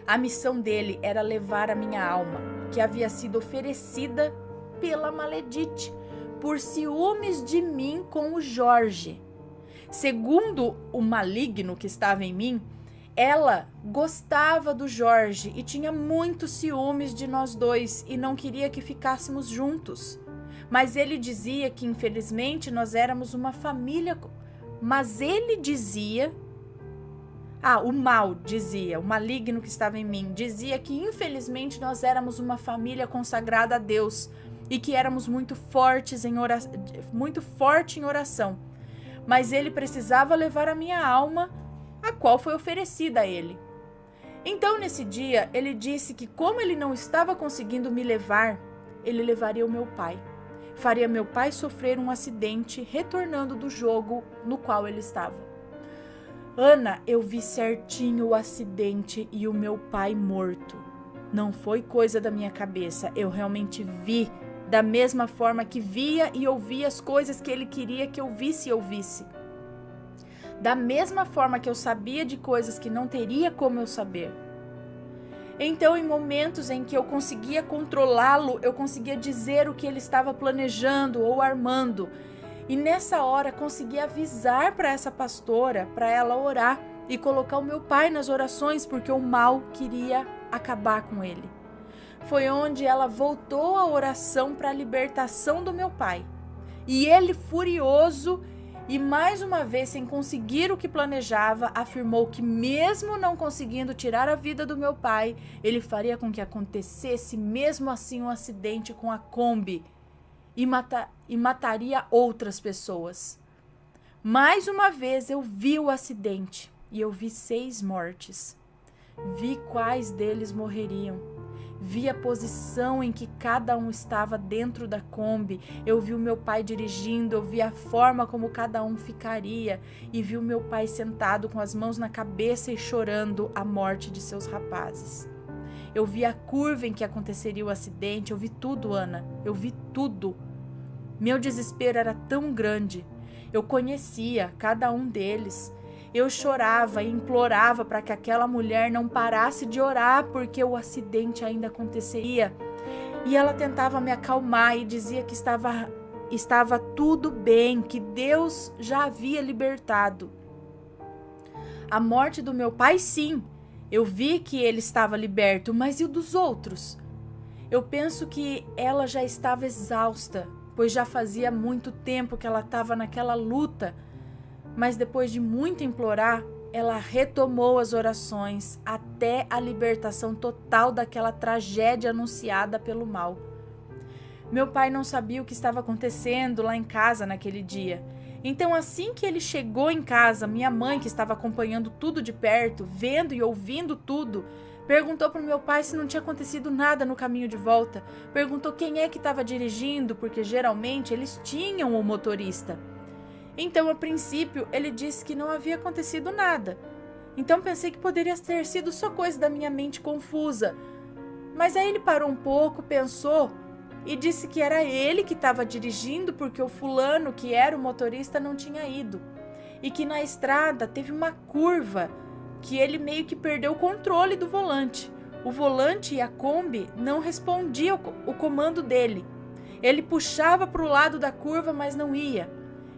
A missão dele era levar a minha alma, que havia sido oferecida pela Maledite, por ciúmes de mim com o Jorge. Segundo o maligno que estava em mim, ela gostava do Jorge e tinha muitos ciúmes de nós dois e não queria que ficássemos juntos. Mas ele dizia que infelizmente nós éramos uma família. Mas ele dizia... o mal dizia, o maligno que estava em mim, dizia que infelizmente nós éramos uma família consagrada a Deus. e que éramos muito forte em oração. Mas ele precisava levar a minha alma, a qual foi oferecida a ele. Então, nesse dia, ele disse que como ele não estava conseguindo me levar, ele levaria o meu pai. Faria meu pai sofrer um acidente retornando do jogo no qual ele estava. Ana, eu vi certinho o acidente e o meu pai morto. Não foi coisa da minha cabeça, eu realmente vi da mesma forma que via e ouvia as coisas que ele queria que eu visse e ouvisse. Da mesma forma que eu sabia de coisas que não teria como eu saber. Então, em momentos em que eu conseguia controlá-lo, eu conseguia dizer o que ele estava planejando ou armando. E nessa hora, consegui avisar para essa pastora, para ela orar e colocar o meu pai nas orações, porque o mal queria acabar com ele. Foi onde ela voltou a oração para a libertação do meu pai. E ele, furioso, e mais uma vez, sem conseguir o que planejava, afirmou que mesmo não conseguindo tirar a vida do meu pai, ele faria com que acontecesse mesmo assim um acidente com a Kombi e mataria outras pessoas. Mais uma vez eu vi o acidente e eu vi 6 mortes. Vi quais deles morreriam. Vi a posição em que cada um estava dentro da Kombi. Eu vi o meu pai dirigindo, eu vi a forma como cada um ficaria e vi o meu pai sentado com as mãos na cabeça e chorando a morte de seus rapazes. Eu vi a curva em que aconteceria o acidente, eu vi tudo, Ana, eu vi tudo. Meu desespero era tão grande. Eu conhecia cada um deles. Eu chorava e implorava para que aquela mulher não parasse de orar, porque o acidente ainda aconteceria. E ela tentava me acalmar e dizia que estava tudo bem, que Deus já havia libertado. A morte do meu pai, sim, eu vi que ele estava liberto, mas e o dos outros? Eu penso que ela já estava exausta, pois já fazia muito tempo que ela estava naquela luta. Mas depois de muito implorar, ela retomou as orações até a libertação total daquela tragédia anunciada pelo mal. Meu pai não sabia o que estava acontecendo lá em casa naquele dia. Então, assim que ele chegou em casa, minha mãe, que estava acompanhando tudo de perto, vendo e ouvindo tudo, perguntou para o meu pai se não tinha acontecido nada no caminho de volta. Perguntou quem é que estava dirigindo, porque geralmente eles tinham o motorista. Então, a princípio, ele disse que não havia acontecido nada. Então, pensei que poderia ter sido só coisa da minha mente confusa. Mas aí ele parou um pouco, pensou e disse que era ele que estava dirigindo porque o fulano, que era o motorista, não tinha ido. E que na estrada teve uma curva que ele meio que perdeu o controle do volante. O volante e a Kombi não respondiam o comando dele. Ele puxava para o lado da curva, mas não ia.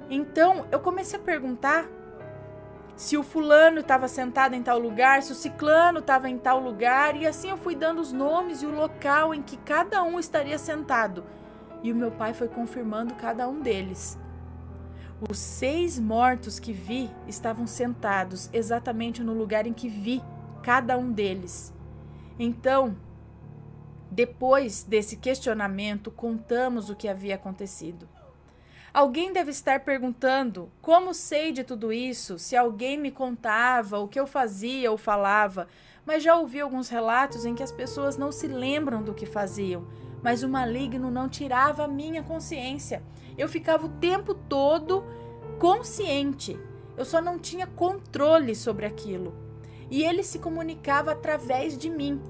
Então, eu comecei a perguntar se o fulano estava sentado em tal lugar, se o ciclano estava em tal lugar, e assim eu fui dando os nomes e o local em que cada um estaria sentado. E o meu pai foi confirmando cada um deles. Os 6 mortos que vi estavam sentados exatamente no lugar em que vi cada um deles. Então, depois desse questionamento, contamos o que havia acontecido. Alguém deve estar perguntando como sei de tudo isso, se alguém me contava o que eu fazia ou falava, mas já ouvi alguns relatos em que as pessoas não se lembram do que faziam, mas o maligno não tirava a minha consciência. Eu ficava o tempo todo consciente, eu só não tinha controle sobre aquilo. E ele se comunicava através de mim.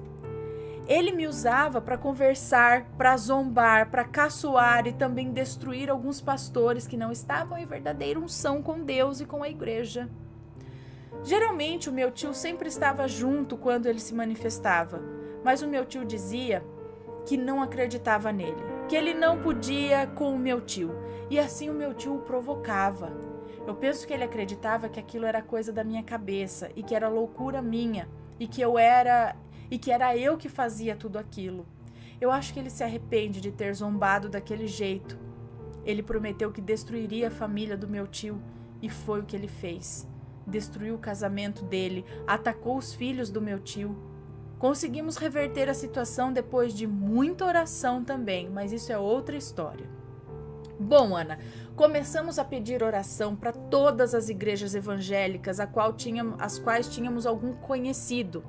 Ele me usava para conversar, para zombar, para caçoar e também destruir alguns pastores que não estavam em verdadeira unção com Deus e com a igreja. Geralmente o meu tio sempre estava junto quando ele se manifestava, mas o meu tio dizia que não acreditava nele, que ele não podia com o meu tio, e assim o meu tio o provocava. Eu penso que ele acreditava que aquilo era coisa da minha cabeça e que era loucura minha e que era eu que fazia tudo aquilo. Eu acho que ele se arrepende de ter zombado daquele jeito. Ele prometeu que destruiria a família do meu tio e foi o que ele fez. Destruiu o casamento dele, atacou os filhos do meu tio. Conseguimos reverter a situação depois de muita oração também, mas isso é outra história. Bom, Ana, começamos a pedir oração para todas as igrejas evangélicas nas quais tínhamos algum conhecido.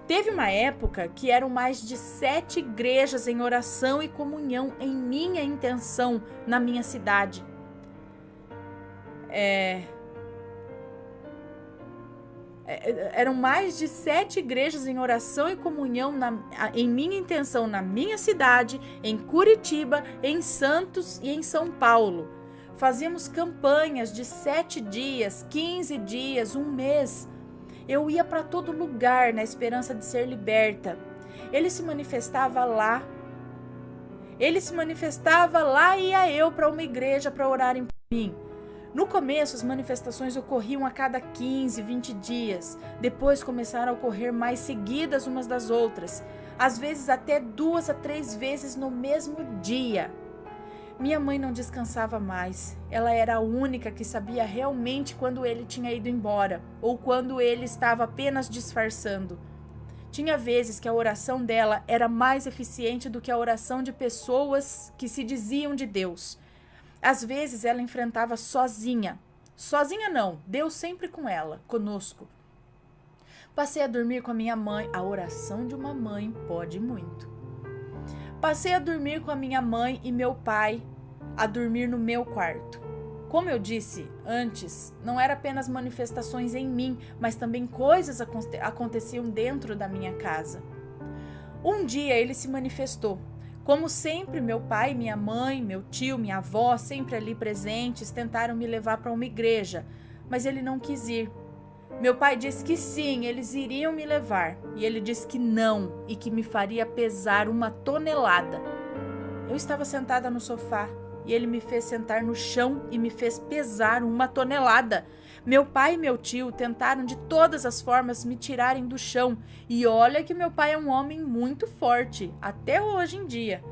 Teve uma época que eram mais de 7 igrejas em oração e comunhão em minha intenção na minha cidade. Eram mais de 7 igrejas em oração e comunhão em minha intenção na minha cidade, em Curitiba, em Santos e em São Paulo. Fazíamos campanhas de 7 dias, 15 dias, um mês. Eu ia para todo lugar na esperança de ser liberta. Ele se manifestava lá e ia eu para uma igreja para orarem por mim. No começo, as manifestações ocorriam a cada 15, 20 dias. Depois começaram a ocorrer mais seguidas umas das outras. Às vezes até 2 a 3 vezes no mesmo dia. Minha mãe não descansava mais. Ela era a única que sabia realmente quando ele tinha ido embora ou quando ele estava apenas disfarçando. Tinha vezes que a oração dela era mais eficiente do que a oração de pessoas que se diziam de Deus. Às vezes ela enfrentava sozinha. Sozinha não, Deus sempre com ela, conosco. Passei a dormir com a minha mãe. A oração de uma mãe pode muito. Passei a dormir com a minha mãe e meu pai, a dormir no meu quarto. Como eu disse antes, não era apenas manifestações em mim, mas também coisas aconteciam dentro da minha casa. Um dia ele se manifestou. Como sempre, meu pai, minha mãe, meu tio, minha avó, sempre ali presentes, tentaram me levar para uma igreja, mas ele não quis ir. Meu pai disse que sim, eles iriam me levar, e ele disse que não, e que me faria pesar 1 tonelada. Eu estava sentada no sofá, e ele me fez sentar no chão e me fez pesar 1 tonelada. Meu pai e meu tio tentaram de todas as formas me tirarem do chão. E olha que meu pai é um homem muito forte, até hoje em dia.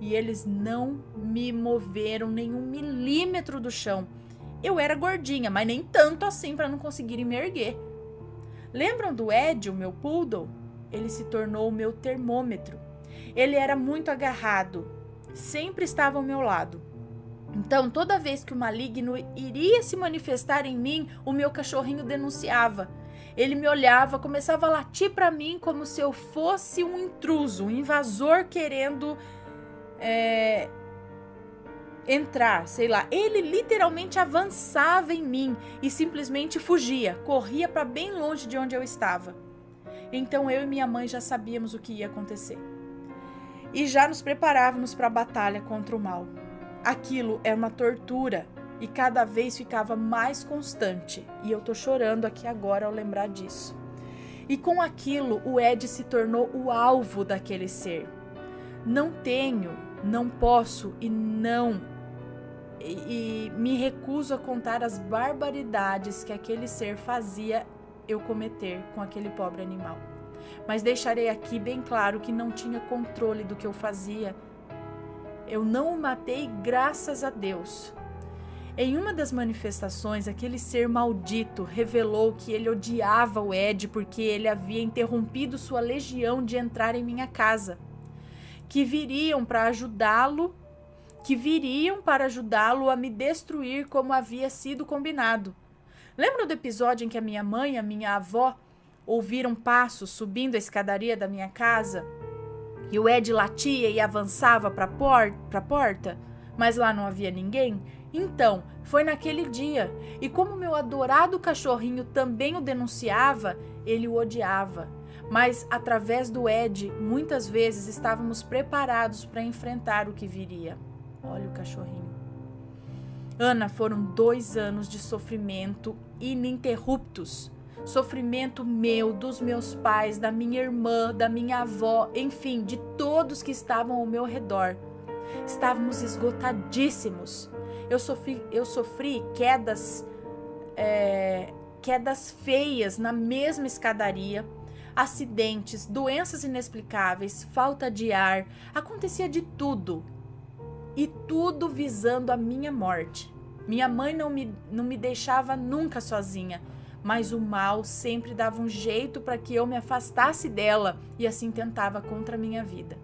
E eles não me moveram nem 1 milímetro do chão. Eu era gordinha, mas nem tanto assim para não conseguirem me erguer. Lembram do Ed, o meu poodle? Ele se tornou o meu termômetro. Ele era muito agarrado, sempre estava ao meu lado. Então, toda vez que o maligno iria se manifestar em mim, o meu cachorrinho denunciava. Ele me olhava, começava a latir para mim como se eu fosse um intruso, um invasor querendo entrar, sei lá. Ele literalmente avançava em mim e simplesmente fugia, corria para bem longe de onde eu estava. Então, eu e minha mãe já sabíamos o que ia acontecer. E já nos preparávamos para a batalha contra o mal. Aquilo era uma tortura e cada vez ficava mais constante. E eu tô chorando aqui agora ao lembrar disso. E com aquilo, o Ed se tornou o alvo daquele ser. Não tenho, não posso e me recuso a contar as barbaridades que aquele ser fazia eu cometer com aquele pobre animal. Mas deixarei aqui bem claro que não tinha controle do que eu fazia. Eu não o matei, graças a Deus. Em uma das manifestações, aquele ser maldito revelou que ele odiava o Ed porque ele havia interrompido sua legião de entrar em minha casa. Que viriam para ajudá-lo a me destruir como havia sido combinado. Lembra do episódio em que a minha mãe e a minha avó ouviram passos subindo a escadaria da minha casa? E o Ed latia e avançava para a porta, mas lá não havia ninguém? Então, foi naquele dia. E como meu adorado cachorrinho também o denunciava, ele o odiava. Mas, através do Ed, muitas vezes estávamos preparados para enfrentar o que viria. Olha o cachorrinho. Ana, foram 2 anos de sofrimento ininterruptos. Sofrimento meu, dos meus pais, da minha irmã, da minha avó, enfim, de todos que estavam ao meu redor. Estávamos esgotadíssimos. Eu sofri quedas feias na mesma escadaria, acidentes, doenças inexplicáveis, falta de ar, acontecia de tudo. E tudo visando a minha morte. Minha mãe não me deixava nunca sozinha. mas o mal sempre dava um jeito para que eu me afastasse dela e assim tentava contra a minha vida.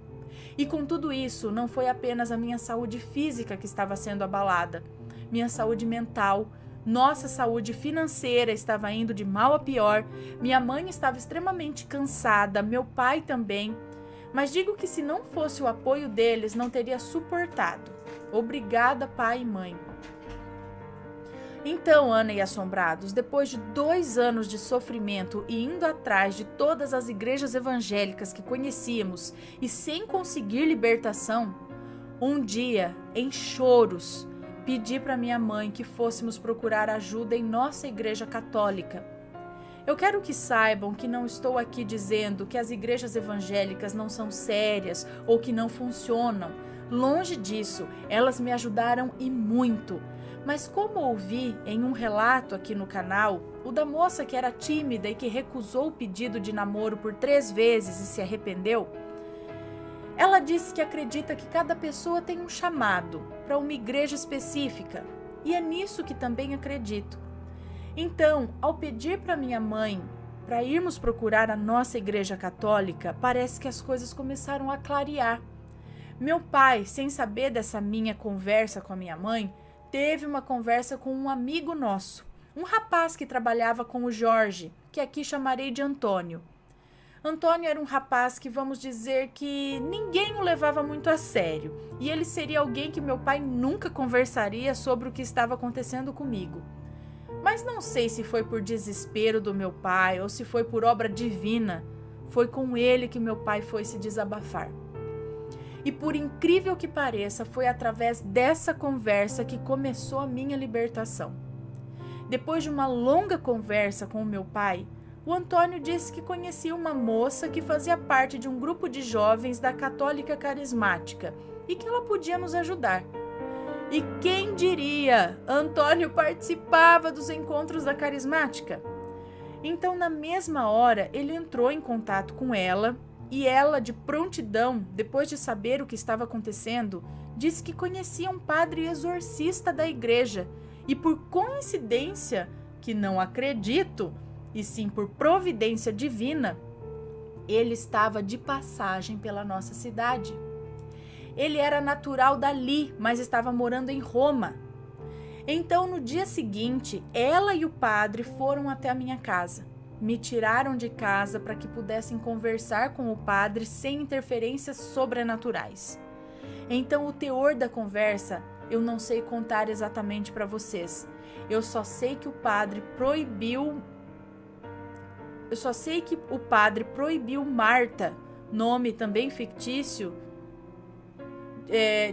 E com tudo isso, não foi apenas a minha saúde física que estava sendo abalada, minha saúde mental, nossa saúde financeira estava indo de mal a pior, minha mãe estava extremamente cansada, meu pai também, mas digo que se não fosse o apoio deles, não teria suportado. Obrigada, pai e mãe. Então, Ana e Assombrados, depois de 2 anos de sofrimento e indo atrás de todas as igrejas evangélicas que conhecíamos e sem conseguir libertação, um dia, em choros, pedi para minha mãe que fôssemos procurar ajuda em nossa igreja católica. Eu quero que saibam que não estou aqui dizendo que as igrejas evangélicas não são sérias ou que não funcionam. Longe disso, elas me ajudaram e muito. Mas como ouvi em um relato aqui no canal, o da moça que era tímida e que recusou o pedido de namoro por 3 vezes e se arrependeu, ela disse que acredita que cada pessoa tem um chamado para uma igreja específica, e é nisso que também acredito. Então, ao pedir para minha mãe para irmos procurar a nossa igreja católica, parece que as coisas começaram a clarear. Meu pai, sem saber dessa minha conversa com a minha mãe, teve uma conversa com um amigo nosso, um rapaz que trabalhava com o Jorge, que aqui chamarei de Antônio. Antônio era um rapaz que, vamos dizer, que ninguém o levava muito a sério, e ele seria alguém que meu pai nunca conversaria sobre o que estava acontecendo comigo. Mas não sei se foi por desespero do meu pai ou se foi por obra divina, foi com ele que meu pai foi se desabafar. E por incrível que pareça, foi através dessa conversa que começou a minha libertação. Depois de uma longa conversa com o meu pai, o Antônio disse que conhecia uma moça que fazia parte de um grupo de jovens da Católica Carismática e que ela podia nos ajudar. E quem diria, Antônio participava dos encontros da Carismática. Então, na mesma hora, ele entrou em contato com ela. E ela, de prontidão, depois de saber o que estava acontecendo, disse que conhecia um padre exorcista da igreja e, por coincidência, que não acredito, e sim por providência divina, ele estava de passagem pela nossa cidade. Ele era natural dali, mas estava morando em Roma. Então, no dia seguinte, ela e o padre foram até a minha casa. Me tiraram de casa para que pudessem conversar com o padre sem interferências sobrenaturais. Então, o teor da conversa eu não sei contar exatamente para vocês. Eu só sei que o padre proibiu Marta, nome também fictício,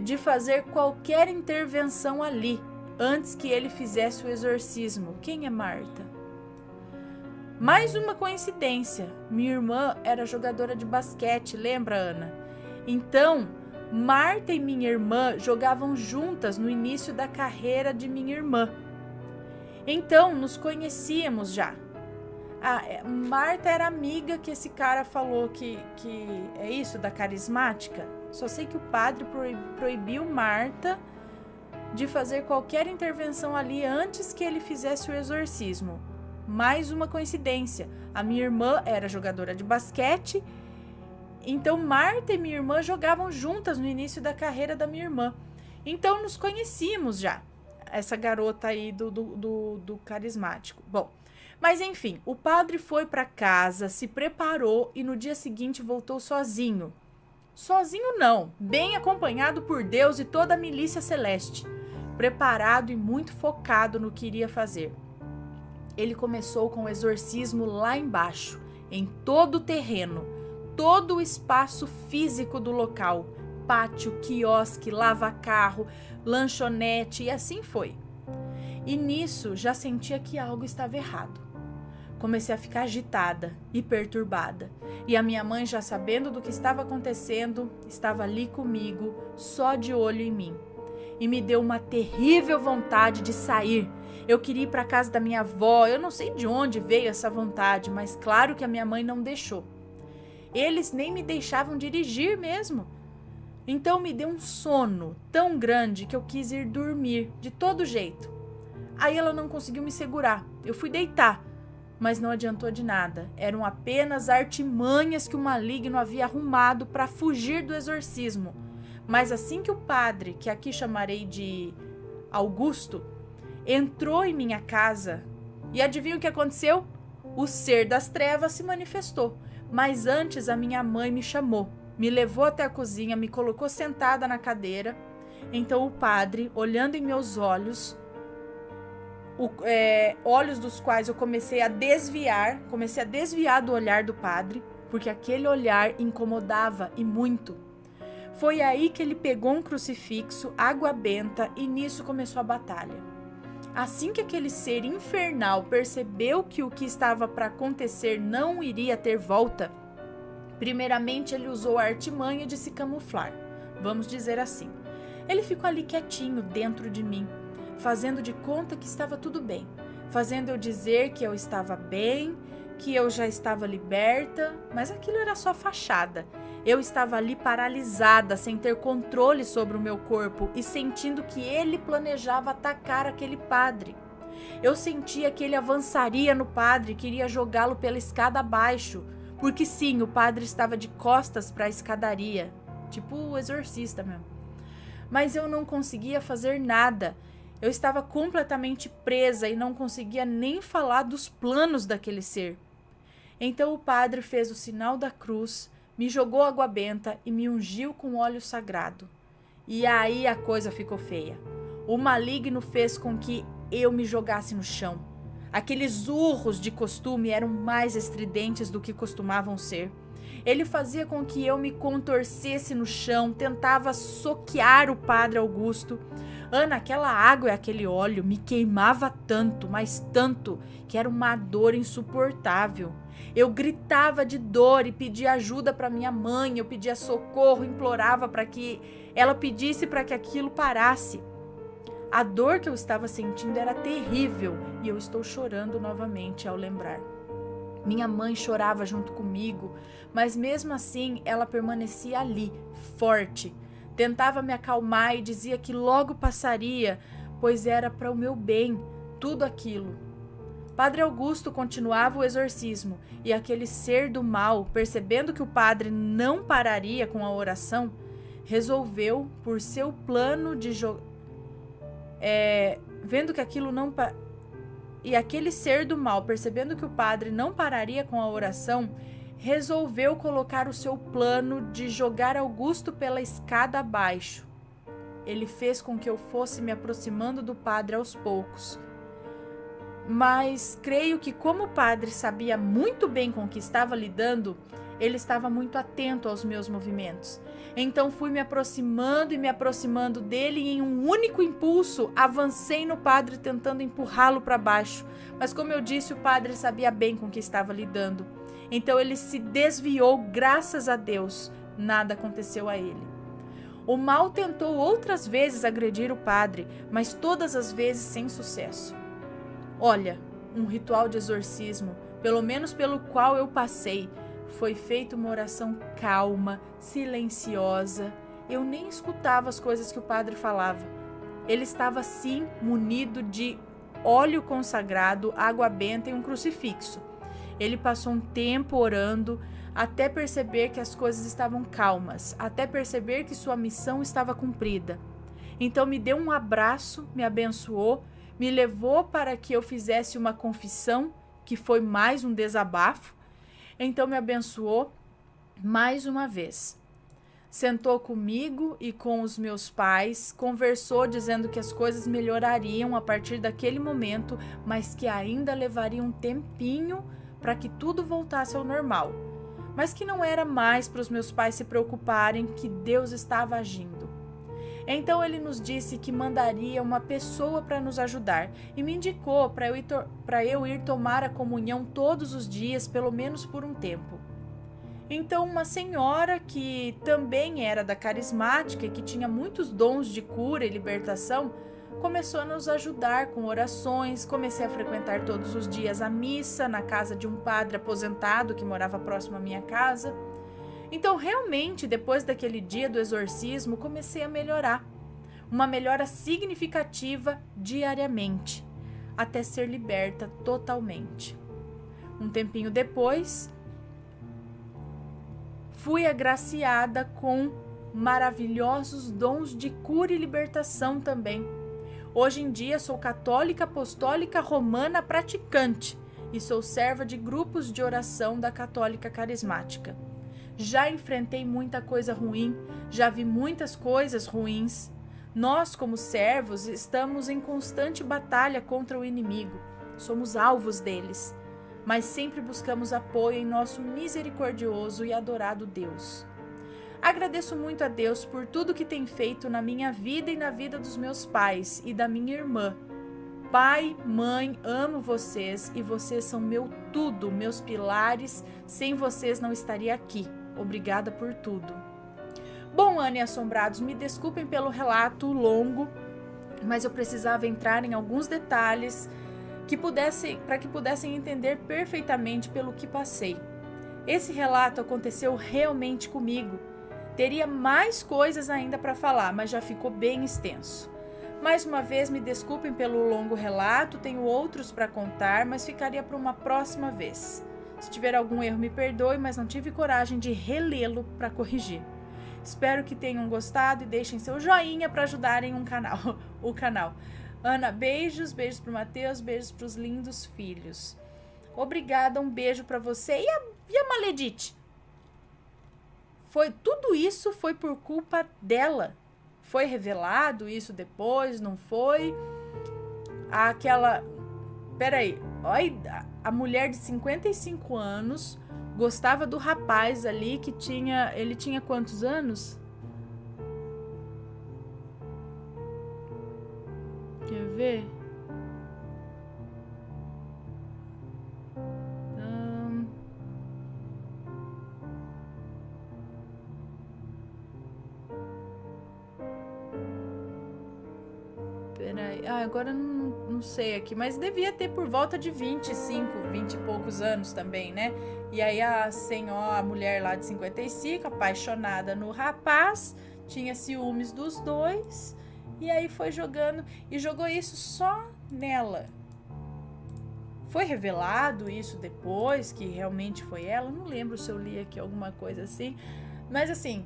de fazer qualquer intervenção ali, antes que ele fizesse o exorcismo. Quem é Marta? Mais uma coincidência, minha irmã era jogadora de basquete, lembra, Ana? Então, Marta e minha irmã jogavam juntas no início da carreira de minha irmã. Então, nos conhecíamos já. Marta era amiga que esse cara falou que é isso, da carismática. Só sei que o padre proibiu Marta de fazer qualquer intervenção ali antes que ele fizesse o exorcismo. Mais uma coincidência, a minha irmã era jogadora de basquete, então Marta e minha irmã jogavam juntas no início da carreira da minha irmã. Então nos conhecíamos já, essa garota aí do carismático. Bom, mas enfim, o padre foi para casa, se preparou e no dia seguinte voltou sozinho. Sozinho não, bem acompanhado por Deus e toda a milícia celeste, preparado e muito focado no que iria fazer. Ele começou com o exorcismo lá embaixo, em todo o terreno, todo o espaço físico do local, pátio, quiosque, lava-carro, lanchonete, e assim foi. E nisso já sentia que algo estava errado. Comecei a ficar agitada e perturbada, e a minha mãe, já sabendo do que estava acontecendo, estava ali comigo, só de olho em mim. E me deu uma terrível vontade de sair. Eu queria ir para casa da minha avó, eu não sei de onde veio essa vontade, mas claro que a minha mãe não deixou. Eles nem me deixavam dirigir mesmo. Então me deu um sono tão grande que eu quis ir dormir de todo jeito. Aí ela não conseguiu me segurar, eu fui deitar. Mas não adiantou de nada. Eram apenas artimanhas que o maligno havia arrumado para fugir do exorcismo. Mas assim que o padre, que aqui chamarei de Augusto, entrou em minha casa, e adivinha o que aconteceu? O ser das trevas se manifestou. Mas antes a minha mãe me chamou, me levou até a cozinha, me colocou sentada na cadeira. Então o padre, olhando em meus olhos, olhos dos quais eu comecei a desviar do olhar do padre, porque aquele olhar incomodava e muito. Foi aí que ele pegou um crucifixo, água benta, e nisso começou a batalha. Assim que aquele ser infernal percebeu que o que estava para acontecer não iria ter volta, primeiramente ele usou a artimanha de se camuflar, vamos dizer assim. Ele ficou ali quietinho dentro de mim, fazendo de conta que estava tudo bem, fazendo eu dizer que eu estava bem, que eu já estava liberta, mas aquilo era só fachada. Eu estava ali paralisada, sem ter controle sobre o meu corpo e sentindo que ele planejava atacar aquele padre. Eu sentia que ele avançaria no padre e queria jogá-lo pela escada abaixo, porque sim, o padre estava de costas para a escadaria, tipo o exorcista mesmo. Mas eu não conseguia fazer nada. Eu estava completamente presa e não conseguia nem falar dos planos daquele ser. Então o padre fez o sinal da cruz, me jogou água benta e me ungiu com óleo sagrado. E aí a coisa ficou feia. O maligno fez com que eu me jogasse no chão. Aqueles urros de costume eram mais estridentes do que costumavam ser. Ele fazia com que eu me contorcesse no chão, tentava soquear o padre Augusto. Ana, aquela água e aquele óleo me queimava tanto, mas tanto, que era uma dor insuportável. Eu gritava de dor e pedia ajuda para minha mãe, eu pedia socorro, implorava para que ela pedisse para que aquilo parasse. A dor que eu estava sentindo era terrível e eu estou chorando novamente ao lembrar. Minha mãe chorava junto comigo, mas mesmo assim ela permanecia ali, forte. Tentava me acalmar e dizia que logo passaria, pois era para o meu bem, tudo aquilo. Padre Augusto continuava o exorcismo e aquele ser do mal, percebendo que o padre não pararia com a oração, resolveu, por seu plano de vendo que aquilo não e aquele ser do mal, percebendo que o padre não pararia com a oração, resolveu colocar o seu plano de jogar Augusto pela escada abaixo. Ele fez com que eu fosse me aproximando do padre aos poucos. Mas creio que como o padre sabia muito bem com o que estava lidando, ele estava muito atento aos meus movimentos. Então fui me aproximando e me aproximando dele e em um único impulso avancei no padre tentando empurrá-lo para baixo. Mas como eu disse, o padre sabia bem com o que estava lidando. Então ele se desviou, graças a Deus, nada aconteceu a ele. O mal tentou outras vezes agredir o padre, mas todas as vezes sem sucesso. Olha, um ritual de exorcismo, pelo menos pelo qual eu passei, foi feita uma oração calma, silenciosa. Eu nem escutava as coisas que o padre falava. Ele estava sim munido de óleo consagrado, água benta e um crucifixo. Ele passou um tempo orando até perceber que as coisas estavam calmas, até perceber que sua missão estava cumprida. Então me deu um abraço, me abençoou, me levou para que eu fizesse uma confissão, que foi mais um desabafo. Então me abençoou mais uma vez. Sentou comigo e com os meus pais, conversou dizendo que as coisas melhorariam a partir daquele momento, mas que ainda levaria um tempinho para que tudo voltasse ao normal. Mas que não era mais para os meus pais se preocuparem, que Deus estava agindo. Então ele nos disse que mandaria uma pessoa para nos ajudar e me indicou para eu ir tomar a comunhão todos os dias, pelo menos por um tempo. Então uma senhora que também era da carismática e que tinha muitos dons de cura e libertação, começou a nos ajudar com orações. Comecei a frequentar todos os dias a missa na casa de um padre aposentado que morava próximo à minha casa. Então, realmente, depois daquele dia do exorcismo, comecei a melhorar. Uma melhora significativa diariamente, até ser liberta totalmente. Um tempinho depois, fui agraciada com maravilhosos dons de cura e libertação também. Hoje em dia sou católica apostólica romana praticante e sou serva de grupos de oração da Católica Carismática. Já enfrentei muita coisa ruim, já vi muitas coisas ruins. Nós, como servos, estamos em constante batalha contra o inimigo. Somos alvos deles, mas sempre buscamos apoio em nosso misericordioso e adorado Deus. Agradeço muito a Deus por tudo que tem feito na minha vida e na vida dos meus pais e da minha irmã. Pai, mãe, amo vocês e vocês são meu tudo, meus pilares. Sem vocês não estaria aqui. Obrigada por tudo. Bom, Ana e assombrados, me desculpem pelo relato longo, mas eu precisava entrar em alguns detalhes para que pudessem entender perfeitamente pelo que passei. Esse relato aconteceu realmente comigo. Teria mais coisas ainda para falar, mas já ficou bem extenso. Mais uma vez, me desculpem pelo longo relato, tenho outros para contar, mas ficaria para uma próxima vez. Se tiver algum erro, me perdoe, mas não tive coragem de relê-lo para corrigir. Espero que tenham gostado e deixem seu joinha para ajudarem o canal. Ana, beijos pro Matheus, beijos pros lindos filhos. Obrigada, um beijo para você. E a Maledite? Tudo isso foi por culpa dela. Foi revelado isso depois, não foi? Peraí, olha, a mulher de 55 anos gostava do rapaz ali que ele tinha quantos anos? Quer ver? Peraí, agora não sei aqui, mas devia ter por volta de 25, 20 e poucos anos também, né? E aí a mulher lá de 55, apaixonada no rapaz, tinha ciúmes dos dois, e aí foi jogando, e jogou isso só nela. Foi revelado isso depois, que realmente foi ela? Não lembro se eu li aqui alguma coisa assim, mas assim,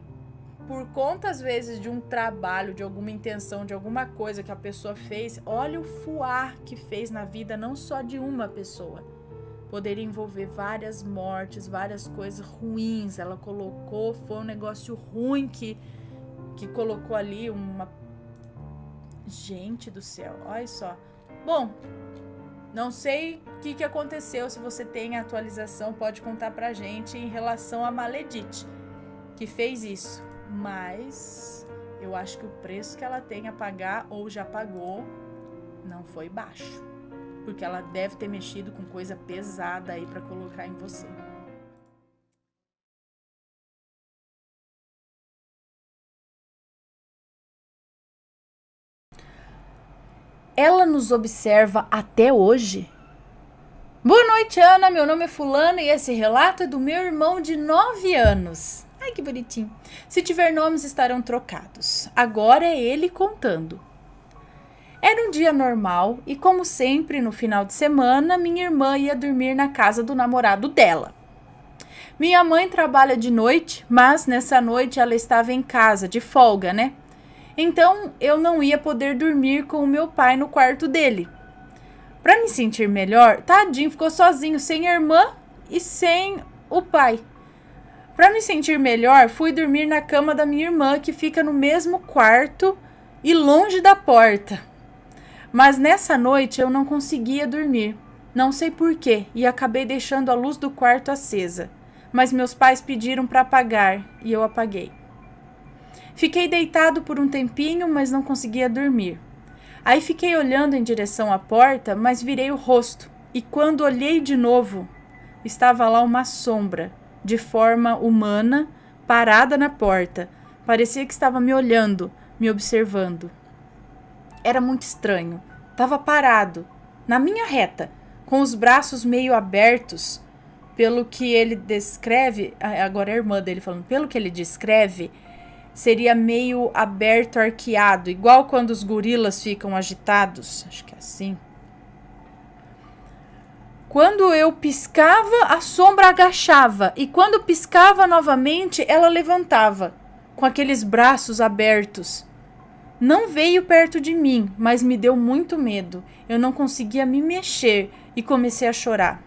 por conta, às vezes, de um trabalho, de alguma intenção, de alguma coisa que a pessoa fez, olha o fuar que fez na vida, não só de uma pessoa. Poderia envolver várias mortes, várias coisas ruins. Ela colocou, foi um negócio ruim que colocou ali uma... Gente do céu, olha só. Bom, não sei o que aconteceu, se você tem a atualização, pode contar pra gente em relação a Maledite, que fez isso. Mas eu acho que o preço que ela tem a pagar ou já pagou não foi baixo, porque ela deve ter mexido com coisa pesada aí para colocar em você. Ela nos observa até hoje? Boa noite, Ana. Meu nome é Fulana e esse relato é do meu irmão de 9 anos. Ai, que bonitinho. Se tiver nomes, estarão trocados. Agora é ele contando. Era um dia normal e, como sempre, no final de semana, minha irmã ia dormir na casa do namorado dela. Minha mãe trabalha de noite, mas nessa noite ela estava em casa, de folga, né? Então, eu não ia poder dormir com o meu pai no quarto dele. Para me sentir melhor, tadinho, ficou sozinho, sem a irmã e sem o pai. Para me sentir melhor, fui dormir na cama da minha irmã, que fica no mesmo quarto e longe da porta. Mas nessa noite eu não conseguia dormir. Não sei porquê, e acabei deixando a luz do quarto acesa. Mas meus pais pediram para apagar, e eu apaguei. Fiquei deitado por um tempinho, mas não conseguia dormir. Aí fiquei olhando em direção à porta, mas virei o rosto. E quando olhei de novo, estava lá uma sombra, de forma humana, parada na porta. Parecia que estava me olhando, me observando. Era muito estranho. Estava parado, na minha reta, com os braços meio abertos. Pelo que ele descreve, agora é a irmã dele falando, pelo que ele descreve, seria meio aberto, arqueado, igual quando os gorilas ficam agitados. Acho que é assim. Quando eu piscava, a sombra agachava. E quando piscava novamente, ela levantava, com aqueles braços abertos. Não veio perto de mim, mas me deu muito medo. Eu não conseguia me mexer e comecei a chorar.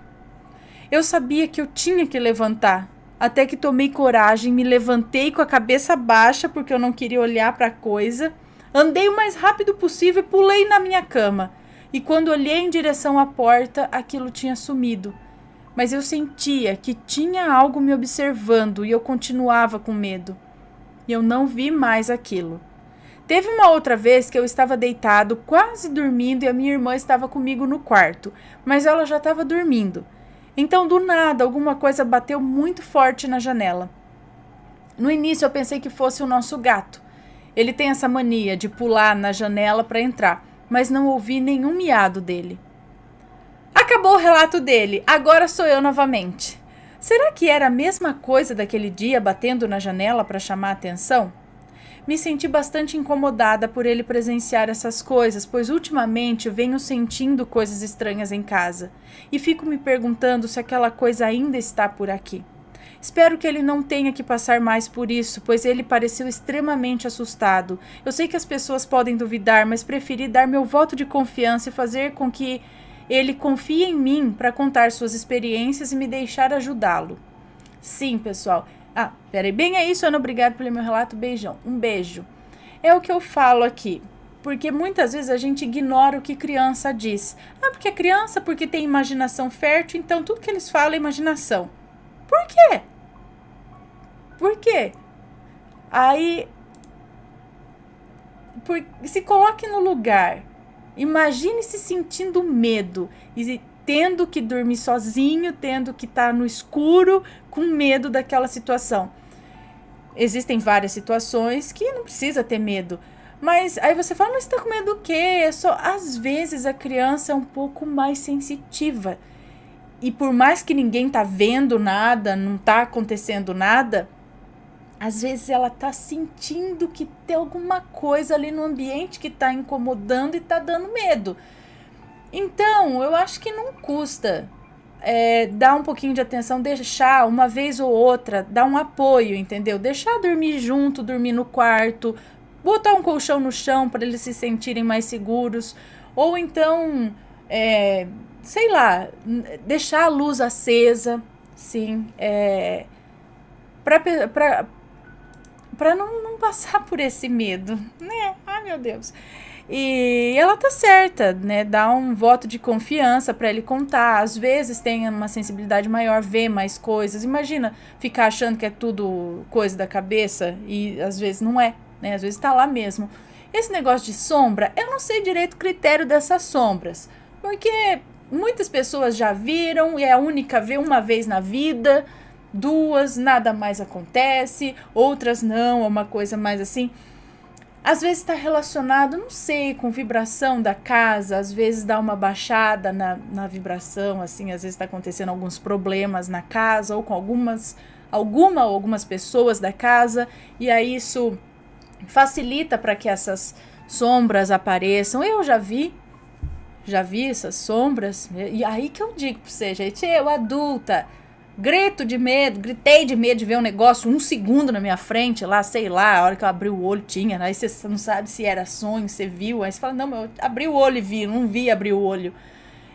Eu sabia que eu tinha que levantar. Até que tomei coragem, me levantei com a cabeça baixa, porque eu não queria olhar para a coisa. Andei o mais rápido possível e pulei na minha cama. E quando olhei em direção à porta, aquilo tinha sumido. Mas eu sentia que tinha algo me observando e eu continuava com medo. E eu não vi mais aquilo. Teve uma outra vez que eu estava deitado, quase dormindo, e a minha irmã estava comigo no quarto, mas ela já estava dormindo. Então, do nada, alguma coisa bateu muito forte na janela. No início, eu pensei que fosse o nosso gato. Ele tem essa mania de pular na janela para entrar, mas não ouvi nenhum miado dele. Acabou o relato dele, agora sou eu novamente. Será que era a mesma coisa daquele dia batendo na janela para chamar a atenção? Me senti bastante incomodada por ele presenciar essas coisas, pois ultimamente venho sentindo coisas estranhas em casa e fico me perguntando se aquela coisa ainda está por aqui. Espero que ele não tenha que passar mais por isso, pois ele pareceu extremamente assustado. Eu sei que as pessoas podem duvidar, mas preferi dar meu voto de confiança e fazer com que ele confie em mim para contar suas experiências e me deixar ajudá-lo. Sim, pessoal. Peraí, bem é isso, Ana, obrigado pelo meu relato, beijão, um beijo. É o que eu falo aqui, porque muitas vezes a gente ignora o que criança diz. Porque é criança, porque tem imaginação fértil, então tudo que eles falam é imaginação. Por quê? Por quê? Aí, se coloque no lugar, imagine se sentindo medo e tendo que dormir sozinho, tendo que estar no escuro, com medo daquela situação. Existem várias situações que não precisa ter medo. Mas aí você fala, mas você tá com medo do quê? Às vezes a criança é um pouco mais sensitiva. E por mais que ninguém tá vendo nada, não tá acontecendo nada, às vezes ela tá sentindo que tem alguma coisa ali no ambiente que tá incomodando e tá dando medo. Então, eu acho que não custa dar um pouquinho de atenção, deixar uma vez ou outra, dar um apoio, entendeu? Deixar dormir junto, dormir no quarto, botar um colchão no chão para eles se sentirem mais seguros, ou então, sei lá, deixar a luz acesa, sim, para não passar por esse medo, né? Ai, meu Deus. E ela tá certa, né? Dá um voto de confiança para ele contar. Às vezes tem uma sensibilidade maior, vê mais coisas. Imagina ficar achando que é tudo coisa da cabeça e às vezes não é, né? Às vezes tá lá mesmo. Esse negócio de sombra, eu não sei direito o critério dessas sombras, porque muitas pessoas já viram e é a única, vê uma vez na vida, duas, nada mais acontece, outras não, é uma coisa mais assim. Às vezes está relacionado, não sei, com vibração da casa, às vezes dá uma baixada na vibração, assim, às vezes está acontecendo alguns problemas na casa ou com algumas pessoas da casa, e aí isso facilita para que essas sombras apareçam. Eu já vi essas sombras, e aí que eu digo para você, gente, eu adulta, gritei de medo de ver um negócio 1 segundo na minha frente, lá, sei lá, a hora que eu abri o olho tinha, aí você não sabe se era sonho, você viu, aí você fala, não, eu abri o olho e vi, não vi abrir o olho.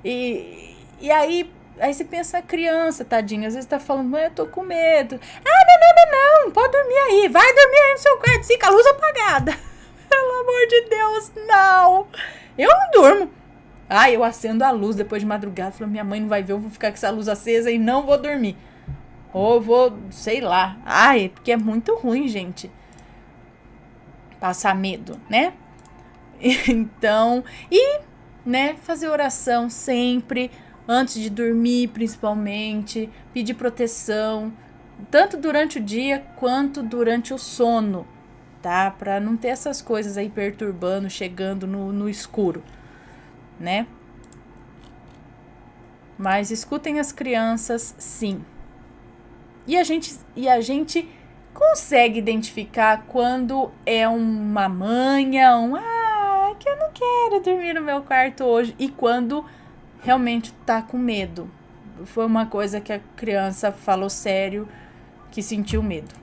E aí você pensa, criança, tadinha, às vezes tá falando, mãe, eu tô com medo. Não, pode dormir aí, vai dormir aí no seu quarto, sim, com a luz apagada. Pelo amor de Deus, não. Eu não durmo. Eu acendo a luz depois de madrugada, falo, minha mãe não vai ver, eu vou ficar com essa luz acesa e não vou dormir. Ou vou, sei lá. Porque é muito ruim, gente, passar medo, né? Então, né, fazer oração sempre, antes de dormir, principalmente, pedir proteção, tanto durante o dia quanto durante o sono, tá? Pra não ter essas coisas aí perturbando, chegando no escuro, né? Mas escutem as crianças, sim. E a gente consegue identificar quando é uma manha, que eu não quero dormir no meu quarto hoje, e quando realmente tá com medo, foi uma coisa que a criança falou sério, que sentiu medo.